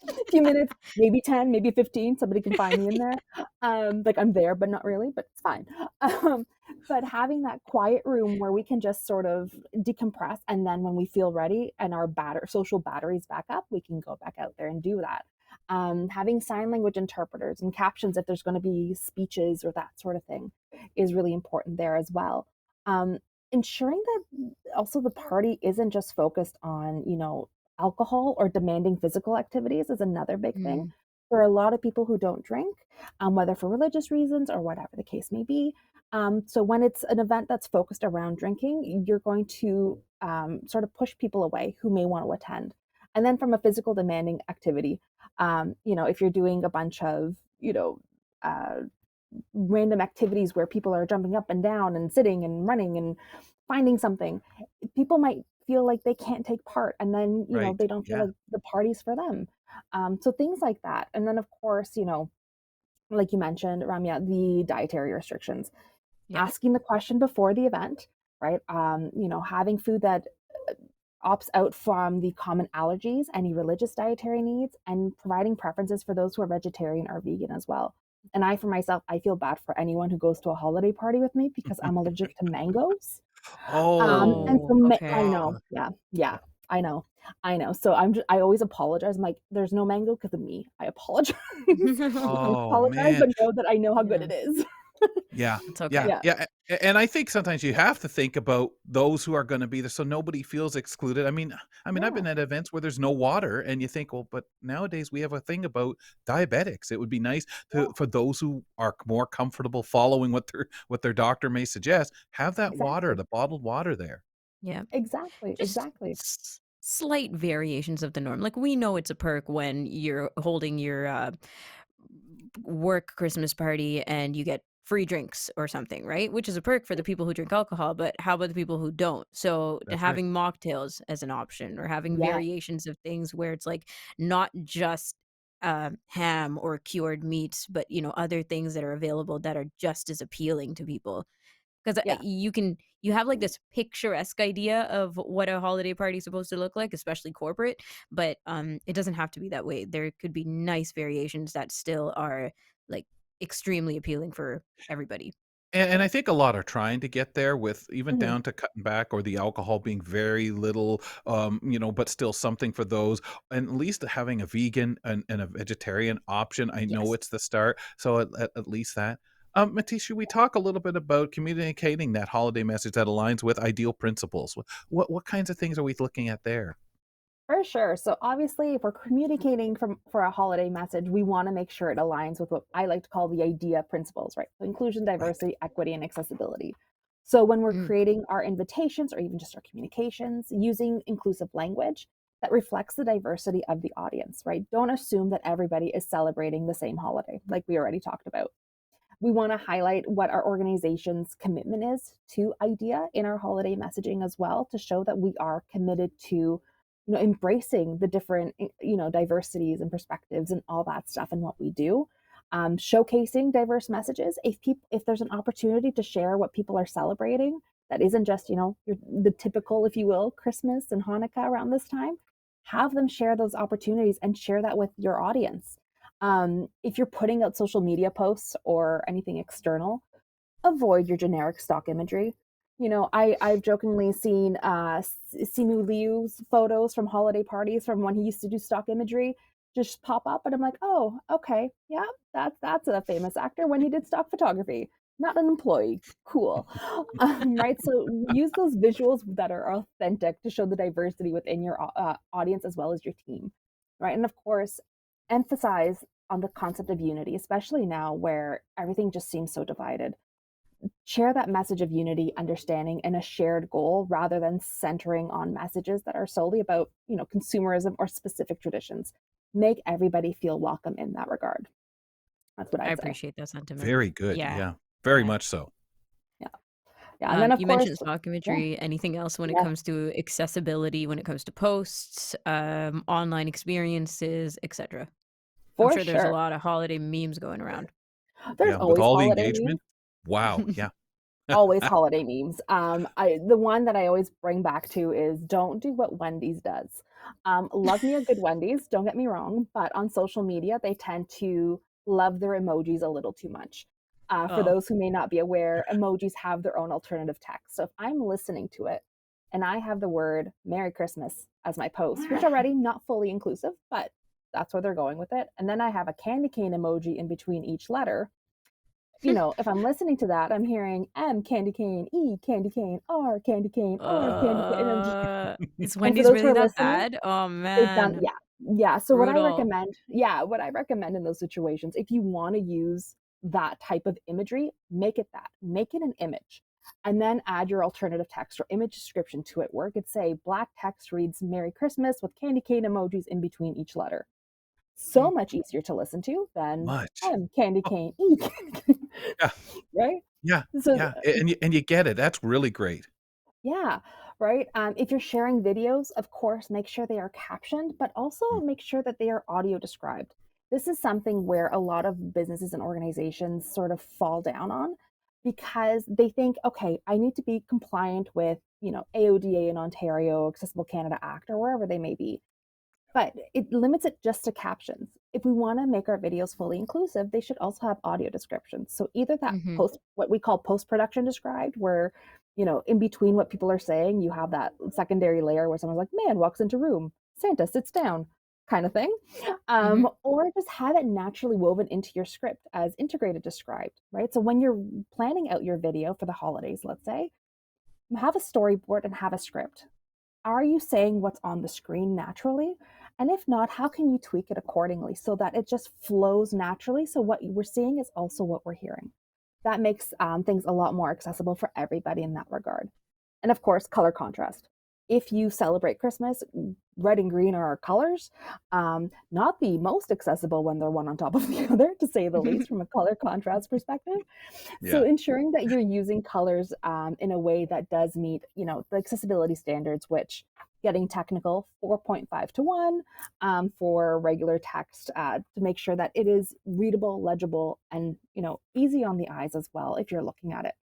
a few minutes, maybe 10, maybe 15, somebody can find me in there. Like I'm there, but not really, but it's fine. Um, but having that quiet room where we can just sort of decompress, and then when we feel ready and our social batteries back up, we can go back out there and do that. Having sign language interpreters and captions if there's going to be speeches or that sort of thing is really important there as well. Um, Ensuring that also the party isn't just focused on, alcohol or demanding physical activities is another big thing. Mm, There are a lot of people who don't drink, whether for religious reasons or whatever the case may be. So when it's an event that's focused around drinking, you're going to sort of push people away who may want to attend. And then from a physical demanding activity, if you're doing a bunch of, uh, random activities where people are jumping up and down and sitting and running and finding something, people might feel like they can't take part, and then Right. they don't feel Yeah. like the party's for them. So things like that, and then of course, like you mentioned, Ramya, the dietary restrictions. yeah. Asking the question before the event, right? Having food that opts out from the common allergies, any religious dietary needs, and providing preferences for those who are vegetarian or vegan as well. And I, for myself, I feel bad for anyone who goes to a holiday party with me because I'm allergic to mangoes. And Oh, so Oh, I okay. know, yeah, yeah, I know, I know. So I always apologize. I'm like, there's no mango because of me. I apologize. I oh apologize, man. but know that I know how good Yeah, it is. Yeah. it's Yeah. okay. Yeah, Yeah. And I think sometimes you have to think about those who are going to be there so nobody feels excluded. I mean, I've yeah, been at events where there's no water and you think, well, but nowadays we have a thing about diabetics. It would be nice yeah, for those who are more comfortable following what their doctor may suggest, have that water, exactly, the bottled water there. Yeah. exactly, Just exactly. slight variations of the norm. Like we know it's a perk when you're holding your work Christmas party and you get free drinks or something, right? Which is a perk for the people who drink alcohol, but how about the people who don't? So That's right. having mocktails as an option or having Yeah, variations of things where it's like not just ham or cured meats, but other things that are available that are just as appealing to people. Because yeah. you have like this picturesque idea of what a holiday party is supposed to look like, especially corporate, but it doesn't have to be that way. There could be nice variations that still are like extremely appealing for everybody. And I think a lot are trying to get there with even Mhm. down to cutting back or the alcohol being very little, but still something for those. And at least having a vegan and a vegetarian option. I know Yes. it's the start, so at least that. Matisse, should we talk a little bit about communicating that holiday message that aligns with ideal principles? What kinds of things are we looking at there? For sure. So obviously, if we're communicating for a holiday message, we want to make sure it aligns with what I like to call the IDEA principles, right? So inclusion, Right. diversity, equity, and accessibility. So when we're Mm, creating our invitations or even just our communications, using inclusive language that reflects the diversity of the audience, right? Don't assume that everybody is celebrating the same holiday, like we already talked about. We want to highlight what our organization's commitment is to IDEA in our holiday messaging as well to show that we are committed to embracing the different diversities and perspectives and all that stuff and what we do, showcasing diverse messages. If there's an opportunity to share what people are celebrating that isn't just the typical, if you will, Christmas and Hanukkah around this time, have them share those opportunities and share that with your audience. If you're putting out social media posts or anything external, avoid your generic stock imagery. I've jokingly seen Simu Liu's photos from holiday parties from when he used to do stock imagery just pop up, and I'm like, oh, okay, yeah, that's a famous actor when he did stock photography, not an employee. Cool. Right? So use those visuals that are authentic to show the diversity within your audience as well as your team, right? And of course, emphasize on the concept of unity, especially now where everything just seems so divided. Share that message of unity, understanding, and a shared goal rather than centering on messages that are solely about, consumerism or specific traditions. Make everybody feel welcome in that regard. That's what I I'd say. appreciate that sentiment. Very good. Yeah. Yeah, very Yeah. much so. Yeah. Yeah. And then, of You course, mentioned stock yeah, imagery. Anything else when it yeah, comes to accessibility, when it comes to posts, online experiences, etc.? I'm for sure there's a sure. lot of holiday memes going around. There's Yeah, with always all the holiday memes. engagement. Wow. Yeah. Always holiday memes. The one that I always bring back to is don't do what Wendy's does. Love me a good Wendy's, don't get me wrong, but on social media they tend to love their emojis a little too much. For Oh. those who may not be aware, emojis have their own alternative text. So if I'm listening to it and I have the word Merry Christmas as my post, which already not fully inclusive, but that's where they're going with it, and then I have a candy cane emoji in between each letter, if I'm listening to that, I'm hearing M candy cane, E candy cane, R candy cane, R candy cane. Is And for Wendy's those who really are that listening, bad? Oh they've done, man, yeah. Yeah. So brutal. what I recommend in those situations, if you want to use that type of imagery, make it that. Make it an image. And then add your alternative text or image description to it, where it could say black text reads Merry Christmas with candy cane emojis in between each letter. So Mm. much easier to listen to than Much. candy Oh, cane, E candy cane. yeah. Right? Yeah. So, Yeah. And you get it. That's really great. yeah, right. If you're sharing videos, of course, make sure they are captioned, but also Mm. make sure that they are audio described. This is something where a lot of businesses and organizations sort of fall down on because they think, okay, I need to be compliant with, AODA in Ontario, Accessible Canada Act, or wherever they may be. But it limits it just to captions. If we want to make our videos fully inclusive, they should also have audio descriptions. So either that Mm-hmm. what we call post-production described, where, in between what people are saying, you have that secondary layer where someone's like, man walks into room, Santa sits down, kind of thing. Mm-hmm. Or just have it naturally woven into your script as integrated described, right? So when you're planning out your video for the holidays, let's say, have a storyboard and have a script. Are you saying what's on the screen naturally? And if not, how can you tweak it accordingly so that it just flows naturally? So what we're seeing is also what we're hearing. That makes things a lot more accessible for everybody in that regard. And of course, color contrast. If you celebrate Christmas, red and green are our colors. Not the most accessible when they're one on top of the other, to say the least, from a color contrast perspective. So Yeah. ensuring that you're using colors in a way that does meet, the accessibility standards, which, getting technical, 4.5 to 1 for regular text, to make sure that it is readable, legible, and, easy on the eyes as well if you're looking at it,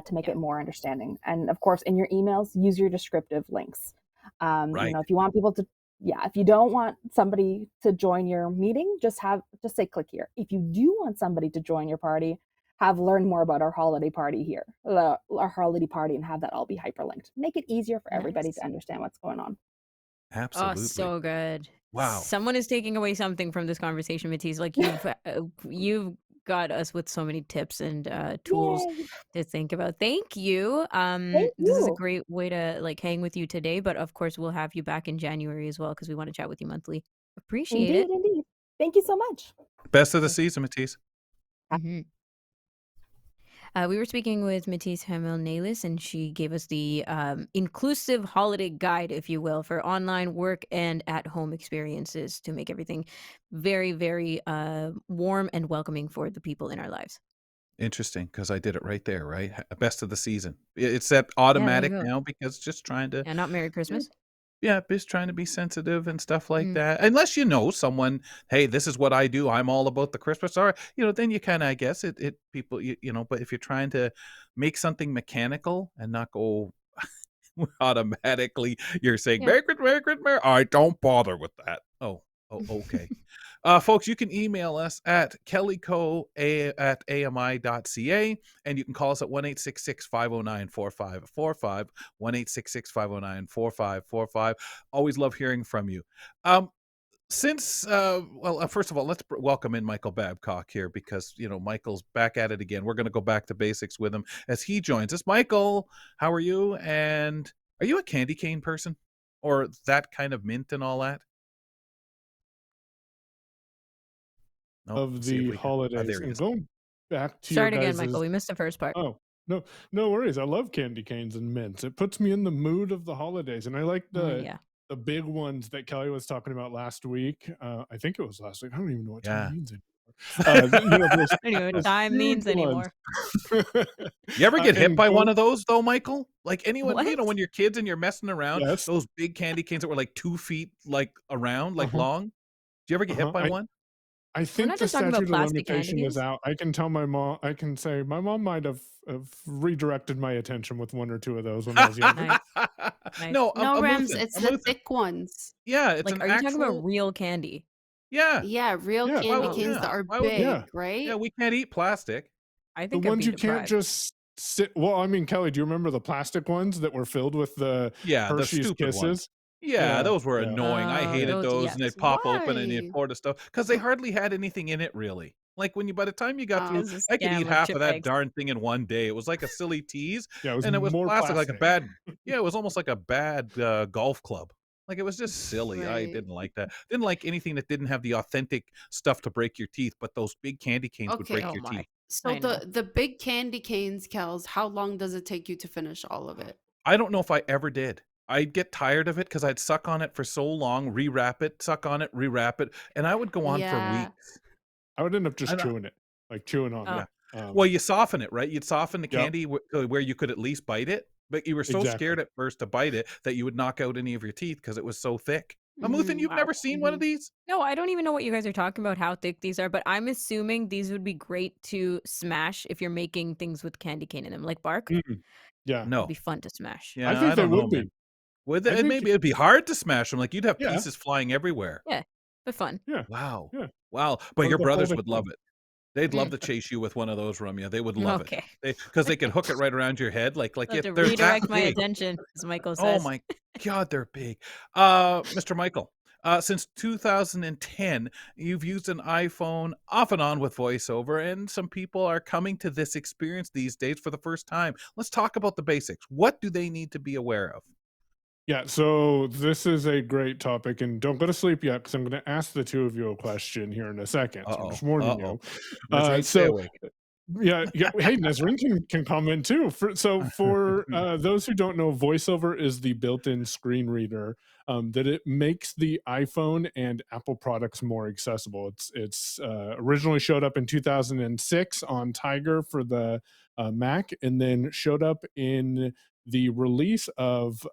to make Yeah. it more understanding. And of course, in your emails, use your descriptive links. Right. If you want people to, yeah, if you don't want somebody to join your meeting, just say click here. If you do want somebody to join your party, have learn more about our holiday party here, our holiday party, and have that all be hyperlinked. Make it easier for everybody Nice. to understand what's going on. Oh, Absolutely. so good. Wow. Someone is taking away something from this conversation, Matisse. Like you've got us with so many tips and tools Yay! to think about. Thank you. Thank This is a you. great way to like hang with you today, but of course we'll have you back in January as well because we want to chat with you monthly. Appreciate Indeed, it. indeed. Thank you so much. Best of the season, Matisse. hmm we were speaking with Matisse Hamel-Nelis, and she gave us the inclusive holiday guide, if you will, for online work and at-home experiences to make everything very, very warm and welcoming for the people in our lives. Interesting, because I did it right there, right? Best of the season. It's that Yeah, there you automatic go. now because just trying to, Yeah, not Merry Christmas. just trying to be sensitive and stuff like Mm, that. Unless you know someone, hey, this is what I do. I'm all about the Christmas. Or, then you kind of, I guess people, but if you're trying to make something mechanical and not go automatically you're saying, Yeah. "Merry Christmas, Merry Christmas, Merry—" All right, don't bother with that. Oh, okay. Folks, you can email us at kellyco@ami.ca, and you can call us at 1-866-509-4545, 1-866-509-4545. Always love hearing from you. First of all, let's welcome in Michael Babcock here because, Michael's back at it again. We're going to go back to basics with him as he joins us. Michael, how are you? And are you a candy cane person or that kind of mint and all that? No, Of let's see if the we can. holidays. There he And is. going back to your Start again, Michael. guys's We missed the first part. Oh, no worries. I love candy canes and mints. It puts me in the mood of the holidays, and I like Yeah. the big ones that Kelly was talking about last week. I think it was last week. I don't even know what time Yeah. means anymore. Those, I don't know what those time means huge ones. anymore. You ever get hit And by one go, of those though, Michael? Like anyone, What? when you're kids and you're messing around, yes. those big candy canes that were like 2 feet like around, like Uh-huh. long. Do you ever get hit Uh-huh. by one? I We're think not the just talking about statute of plastic candy limitation is canes. out. I can tell my mom. I can say my mom might have redirected my attention with one or two of those when I was younger. Nice. Nice. No, No, I'm Rams, losing. it's I'm the losing. thick ones. Yeah, it's Like, an are you talking about actual. real candy? Yeah. Yeah, real Yeah. candy Oh, canes Yeah. that are Why would big, Yeah. right? Yeah, we can't eat plastic. I The think I'd ones be you can't deprived. just sit. Well, I mean, Kelly, do you remember the plastic ones that were filled with the Yeah, the Hershey's stupid ones. Kisses? Yeah, Yeah. those were Yeah. annoying. I Oh, hated Yeah. those, those, and yes. they'd pop open and you'd Why? pour the stuff because they hardly had anything in it really. Like by the time you got through, Oh, It's a I could eat scam of half chip of that bags. darn thing in one day. It was like a silly tease, Yeah. It was and it was more plastic, like a plastic. bad. Yeah, it was almost like a bad golf club. Like it was just silly. I right. didn't like that. Didn't like anything that didn't have the authentic stuff to break your teeth, but those big candy canes would break Okay. Oh your my. teeth. So I know. the big candy canes, Kels, how long does it take you to finish all of it? I don't know if I ever did. I'd get tired of it because I'd suck on it for so long, rewrap it, suck on it, rewrap it, and I would go on for Yeah. weeks. I would end up I just don't. chewing it, like chewing on Oh, it. Yeah. Well, you soften it, right? You'd soften the Yep. candy where you could at least bite it, but you were so scared Exactly. at first to bite it that you would knock out any of your teeth because it was so thick. Amuthan, you've wow. never seen one of these? No, I don't even know what you guys are talking about, how thick these are, but I'm assuming these would be great to smash if you're making things with candy cane in them, like bark. Mm, yeah. It'd No. be fun to smash. I Yeah, I think they don't know, would man. be. Would I think maybe it'd be hard to smash them. Like you'd have Yeah. pieces flying everywhere. Yeah, but fun. Yeah. Wow. Yeah. Wow. But Part your of the brothers holiday would love fun. it. They'd love Mm. to chase you with one of those, Rumya. They would love Okay. it. Because they could hook it right around your head. Like Have to they're that redirect my big. attention, as Michael Oh says. my God, they're big. Mr. Michael, since 2010, you've used an iPhone off and on with VoiceOver, and some people are coming to this experience these days for the first time. Let's talk about the basics. What do they need to be aware of? Yeah, so this is a great topic, and don't go to sleep yet because I'm going to ask the two of you a question here in a second. So I'm just warning you. Nazreen, stay awake. Yeah. Hey, Nazreen can comment too. For those who don't know, VoiceOver is the built-in screen reader that it makes the iPhone and Apple products more accessible. It's originally showed up in 2006 on Tiger for the Mac, and then showed up in the release of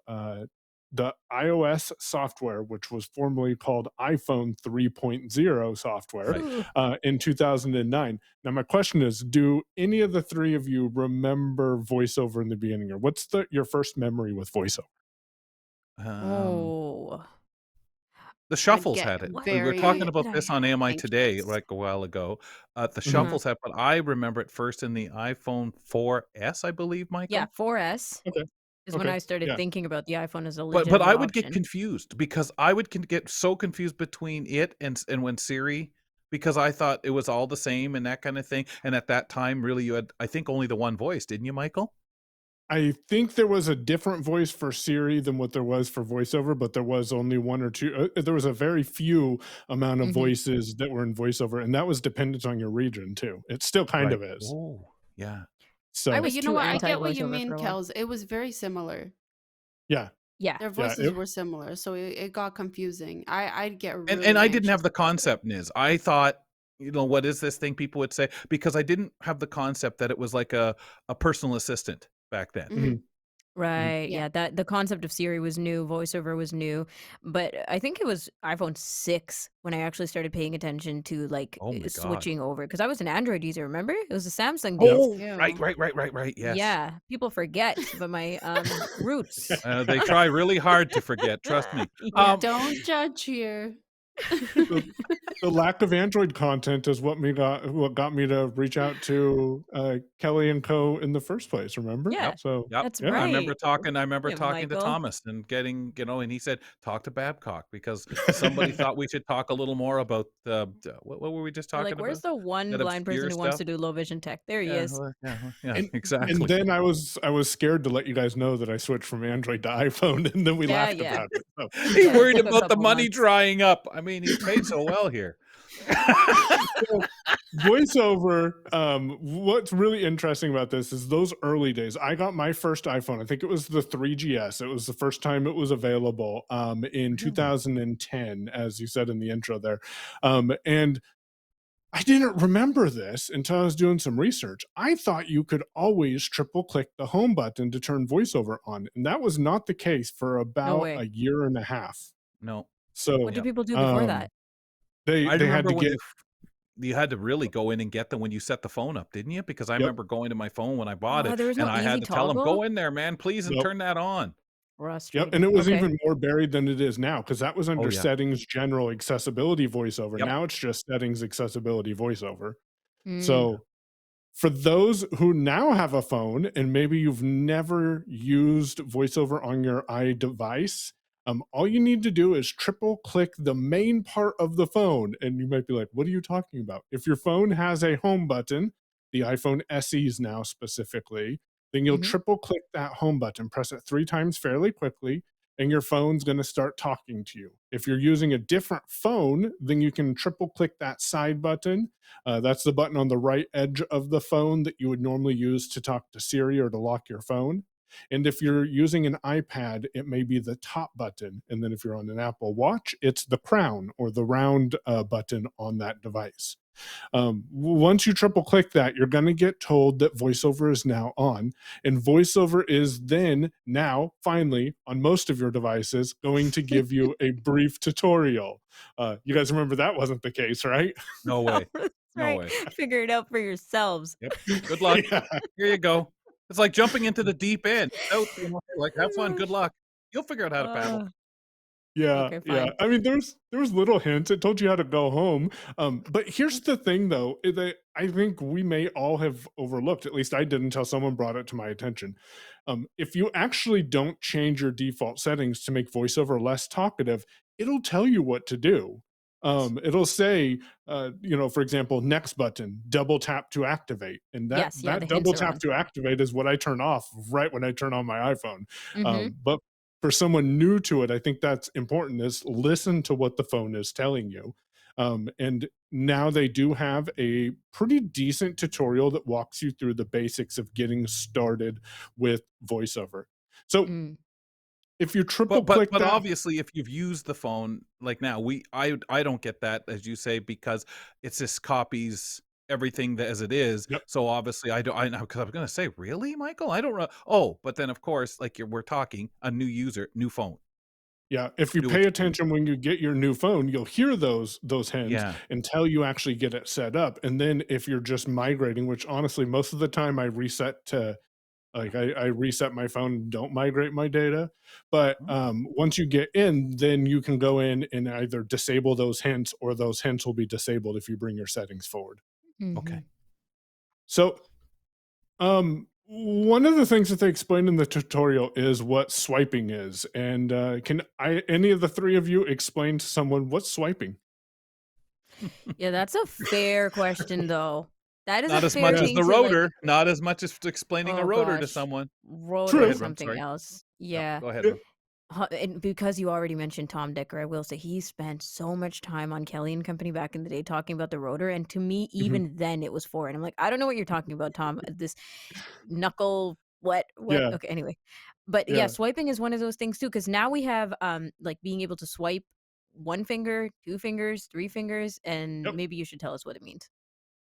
the iOS software, which was formerly called iPhone 3.0 software, Right. in 2009. Now, my question is, do any of the three of you remember VoiceOver in the beginning? Or what's your first memory with VoiceOver? Oh. The I'd Shuffles get had it. What We were very talking about did I this on AMI Today, anxious. like a while ago. The Mhm. Shuffles had, but I remember it first in the iPhone 4S, I believe, Yeah, Michael. 4S Okay. is when Okay. I started Yeah. thinking about the iPhone as a But legitimate I would get option. confused because I would get so confused between it and when Siri, because I thought it was all the same and that kind of thing. And at that time, really, you had, I think, only the one voice, didn't you, Michael? I think there was a different voice for Siri than what there was for VoiceOver, but there was only one or two. There was a very few amount of Mhm. voices that were in VoiceOver, and that was dependent on your region too. It still kind of is. Oh, yeah. So I But was you know too what? I get what you anti-voiceover mean, for a while. Kels. It was very similar. yeah, Yeah. Their yeah, voices were similar, so it got confusing. I'd get And really I didn't have anxious the about it. concept, Niz. I thought, what is this thing people would say? Because I didn't have the concept that it was like a personal assistant back then. Mhm. Mhm. Right. Yeah. Yeah. That the concept of Siri was new, voiceover was new, but I think it was iPhone 6 when I actually started paying attention to like Oh my god. switching over because I was an Android user, remember? It was the Samsung Yep. days. Oh, right, Ew. right, right, right, right. Yes. Yeah, people forget, but my roots. They try really hard to forget, trust me. Yeah. Um, Don't judge here. The the lack of Android content is what got me to reach out to, Kelly and Co. in the first place, remember? Yeah. yep, So, yep. That's yeah. right. I remember Yeah, talking to Michael. Thomas and getting, and he said, "Talk to Babcock," because somebody thought we should talk a little more about what were we just We're talking like, where's about? the one That blind person obscure who wants stuff? to do low vision tech? There he Yeah, is. yeah, And exactly. then I was scared to let you guys know that I switched from Android to iPhone, and then we Yeah, laughed yeah. about it, so He Yeah, it worried took a about the couple money months. drying up. I mean, he's paid so well here. So, voiceover, what's really interesting about this is those early days. I got my first iPhone, I think it was the 3GS. It was the first time it was available, in Really? 2010, as you said in the intro there. And I didn't remember this until I was doing some research. I thought you could always triple click the home button to turn voiceover on, and that was not the case for No about way. a year and a half. No. What So, do Yep. people do before um, that? they I they had remember to when get you had to really go in and get them when you set the phone up, didn't you? Because I yep, remember going to my phone when I bought Oh, it, there was and no I easy had to tell him, "Go toggle? in there, man, please, and yep. turn that on." Yep, and Frustrating. it was Okay. even more buried than it is now because that was Oh, under yeah. settings, general accessibility voiceover. Yep. Now it's just settings, accessibility voiceover. Mm. Yeah. So for those who now have a phone and maybe you've never used voiceover on your iDevice, all you need to do is triple click the main part of the phone. And you might be like, what are you talking about? If your phone has a home button, the iPhone SEs now specifically, then you'll Mhm. triple click that home button, press it 3 times fairly quickly, and your phone's going to start talking to you. If you're using a different phone, then you can triple click that side button. That's the button on the right edge of the phone that you would normally use to talk to Siri or to lock your phone. And if you're using an iPad, it may be the top button. And then if you're on an Apple Watch, it's the crown or the round button on that device. Once you triple click that, you're going to get told that VoiceOver is now on. And VoiceOver is then, now, finally, on most of your devices, going to give you a brief tutorial. You guys remember that wasn't the case, right? No No, way. that's No right. way. Figure it out for yourselves. Yep. Good luck. Yeah. Here you go. It's like jumping into the deep end. Out, like, Oh "Have fun, my good gosh. luck. You'll figure out how to paddle." Uh, Yeah, okay, yeah. fine. I mean, there was little hints. It told you how to go home. But here's the thing, though, that I think we may all have overlooked. At least I did until someone brought it to my attention. If you actually don't change your default settings to make VoiceOver less talkative, it'll tell you what to do. It'll say, for example, next button, double tap to activate, and that Yes, yeah, the that hints double are tap on. to activate is what I turn off right when I turn on my iPhone. Mhm. But for someone new to it, I think that's important is listen to what the phone is telling you. And now they do have a pretty decent tutorial that walks you through the basics of getting started with VoiceOver. So Mm. if you triple But click but that, obviously, if you've used the phone, like now, I don't get that, as you say, because it's just copies everything that as it is. yep, So obviously, I don't. I know because I was gonna say, really, Michael? I don't know. Oh, but then of course, like we're talking a new user, new phone, yeah, if you new pay experience. attention when you get your new phone, you'll hear those hints Yeah. until you actually get it set up. And then if you're just migrating, which honestly, most of the time I reset to like I reset my phone and don't migrate my data. But Oh, once you get in, then you can go in and either disable those hints or those hints will be disabled if you bring your settings forward. okay. Mhm. So one of the things that they explained in the tutorial is what swiping is. And can I any of the three of you explain to someone what's swiping? Yeah, that's a fair question, though. That is a Not as fair much Yeah, as thing the to, like, rotor. Not as much as explaining a oh rotor to gosh, someone. Go rotor true. is ahead, Rum. something Sorry. else. Yep. Yeah. Go ahead, Yeah. Rum. And because you already mentioned Tom Decker, I will say he spent so much time on Kelly and Company back in the day talking about the rotor, and to me, Mhm. even then, it was foreign. I'm like, I don't know what you're talking about, Tom. This knuckle, what? Yeah. Okay, anyway, but yeah, Yeah. swiping is one of those things too, because now we have like being able to swipe one finger, two fingers, three fingers, and Yep. maybe you should tell us what it means.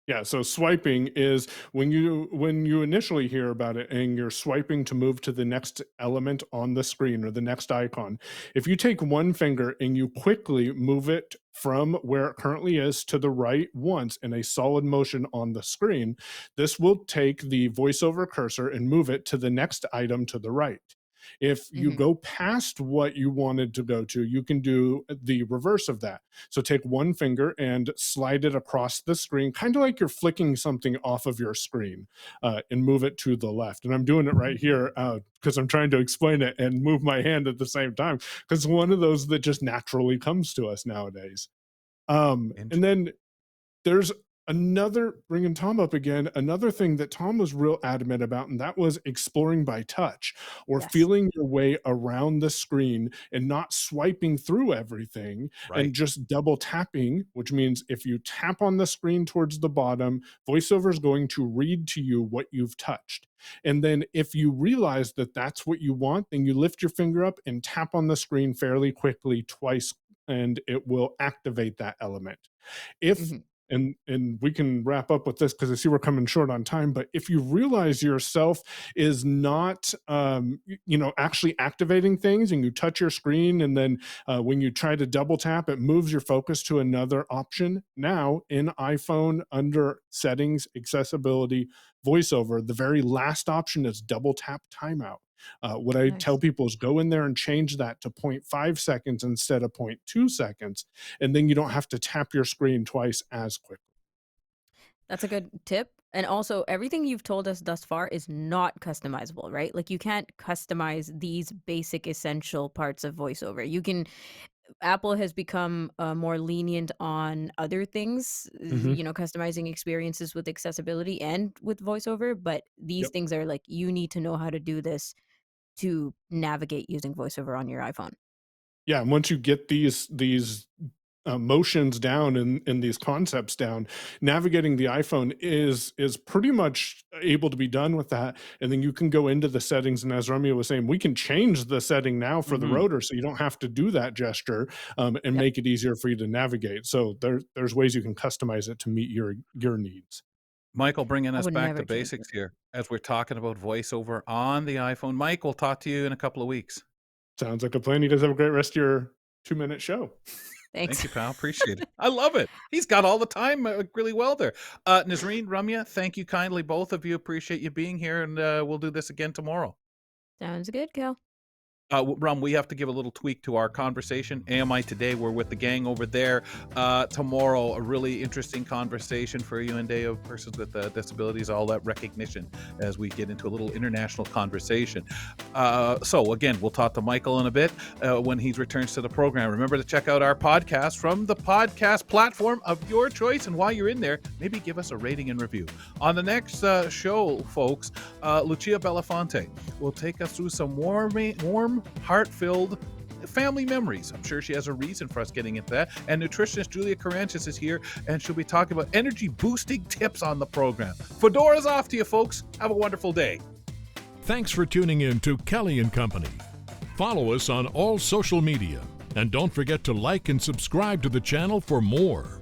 Yeah, so swiping is when you initially hear about it and you're swiping to move to the next element on the screen or the next icon. If you take one finger and you quickly move it from where it currently is to the right once in a solid motion on the screen, this will take the voiceover cursor and move it to the next item to the right. If you Hmm. go past what you wanted to go to, you can do the reverse of that. So take one finger and slide it across the screen, kind of like you're flicking something off of your screen, and move it to the left. And I'm doing it right here because I'm trying to explain it and move my hand at the same time because one of those that just naturally comes to us nowadays. And then there's another, bringing Tom up again, another thing that Tom was real adamant about, and that was exploring by touch or Yes. feeling your way around the screen and not swiping through everything Right. and just double tapping, which means if you tap on the screen towards the bottom, VoiceOver is going to read to you what you've touched. And then if you realize that that's what you want, then you lift your finger up and tap on the screen fairly quickly twice, and it will activate that element. If Hmm. and we can wrap up with this because I see we're coming short on time. But if you realize yourself is not, actually activating things, and you touch your screen, and then when you try to double tap, it moves your focus to another option. Now in iPhone, under Settings, Accessibility, VoiceOver, the very last option is double tap timeout. What I tell Nice. people is go in there and change that to 0.5 seconds instead of 0.2 seconds, and then you don't have to tap your screen twice as quickly. That's a good tip. And also, everything you've told us thus far is not customizable, right? Like, you can't customize these basic essential parts of voiceover. You can Apple has become more lenient on other things, Mhm. customizing experiences with accessibility and with voiceover. But these Yep. things are like, you need to know how to do this to navigate using voiceover on your iPhone. Yeah, and once you get these motions down and these concepts down, navigating the iPhone is pretty much able to be done with that. And then you can go into the settings, and as Romeo was saying, we can change the setting now for the Hmm. rotor, so you don't have to do that gesture, and Yep. make it easier for you to navigate. So there's ways you can customize it to meet your needs. Michael, bringing I us would back to never change it. basics here as we're talking about voiceover on the iPhone. Mike, we'll talk to you in a couple of weeks. Sounds like a plan. You guys have a great rest of your 2-minute show. Thank Thanks. you, pal. Appreciate it. I love it. He's got all the time really well there. Nazreen, Ramya, thank you kindly, both of you. Appreciate you being here, and we'll do this again tomorrow. Sounds good, Kel. Rum, we have to give a little tweak to our conversation. AMI today, we're with the gang over there. Tomorrow, a really interesting conversation for you and Day of persons with disabilities, all that recognition as we get into a little international conversation. So again, we'll talk to Michael in a bit when he returns to the program. Remember to check out our podcast from the podcast platform of your choice. And while you're in there, maybe give us a rating and review. On the next show, folks, Lucia Belafonte will take us through some warm, heart-filled family memories. I'm sure she has a reason for us getting into that. And nutritionist Julia Caranchis is here, and she'll be talking about energy-boosting tips on the program. Fedora's off to you, folks. Have a wonderful day. Thanks for tuning in to Kelly and Company. Follow us on all social media, and don't forget to like and subscribe to the channel for more.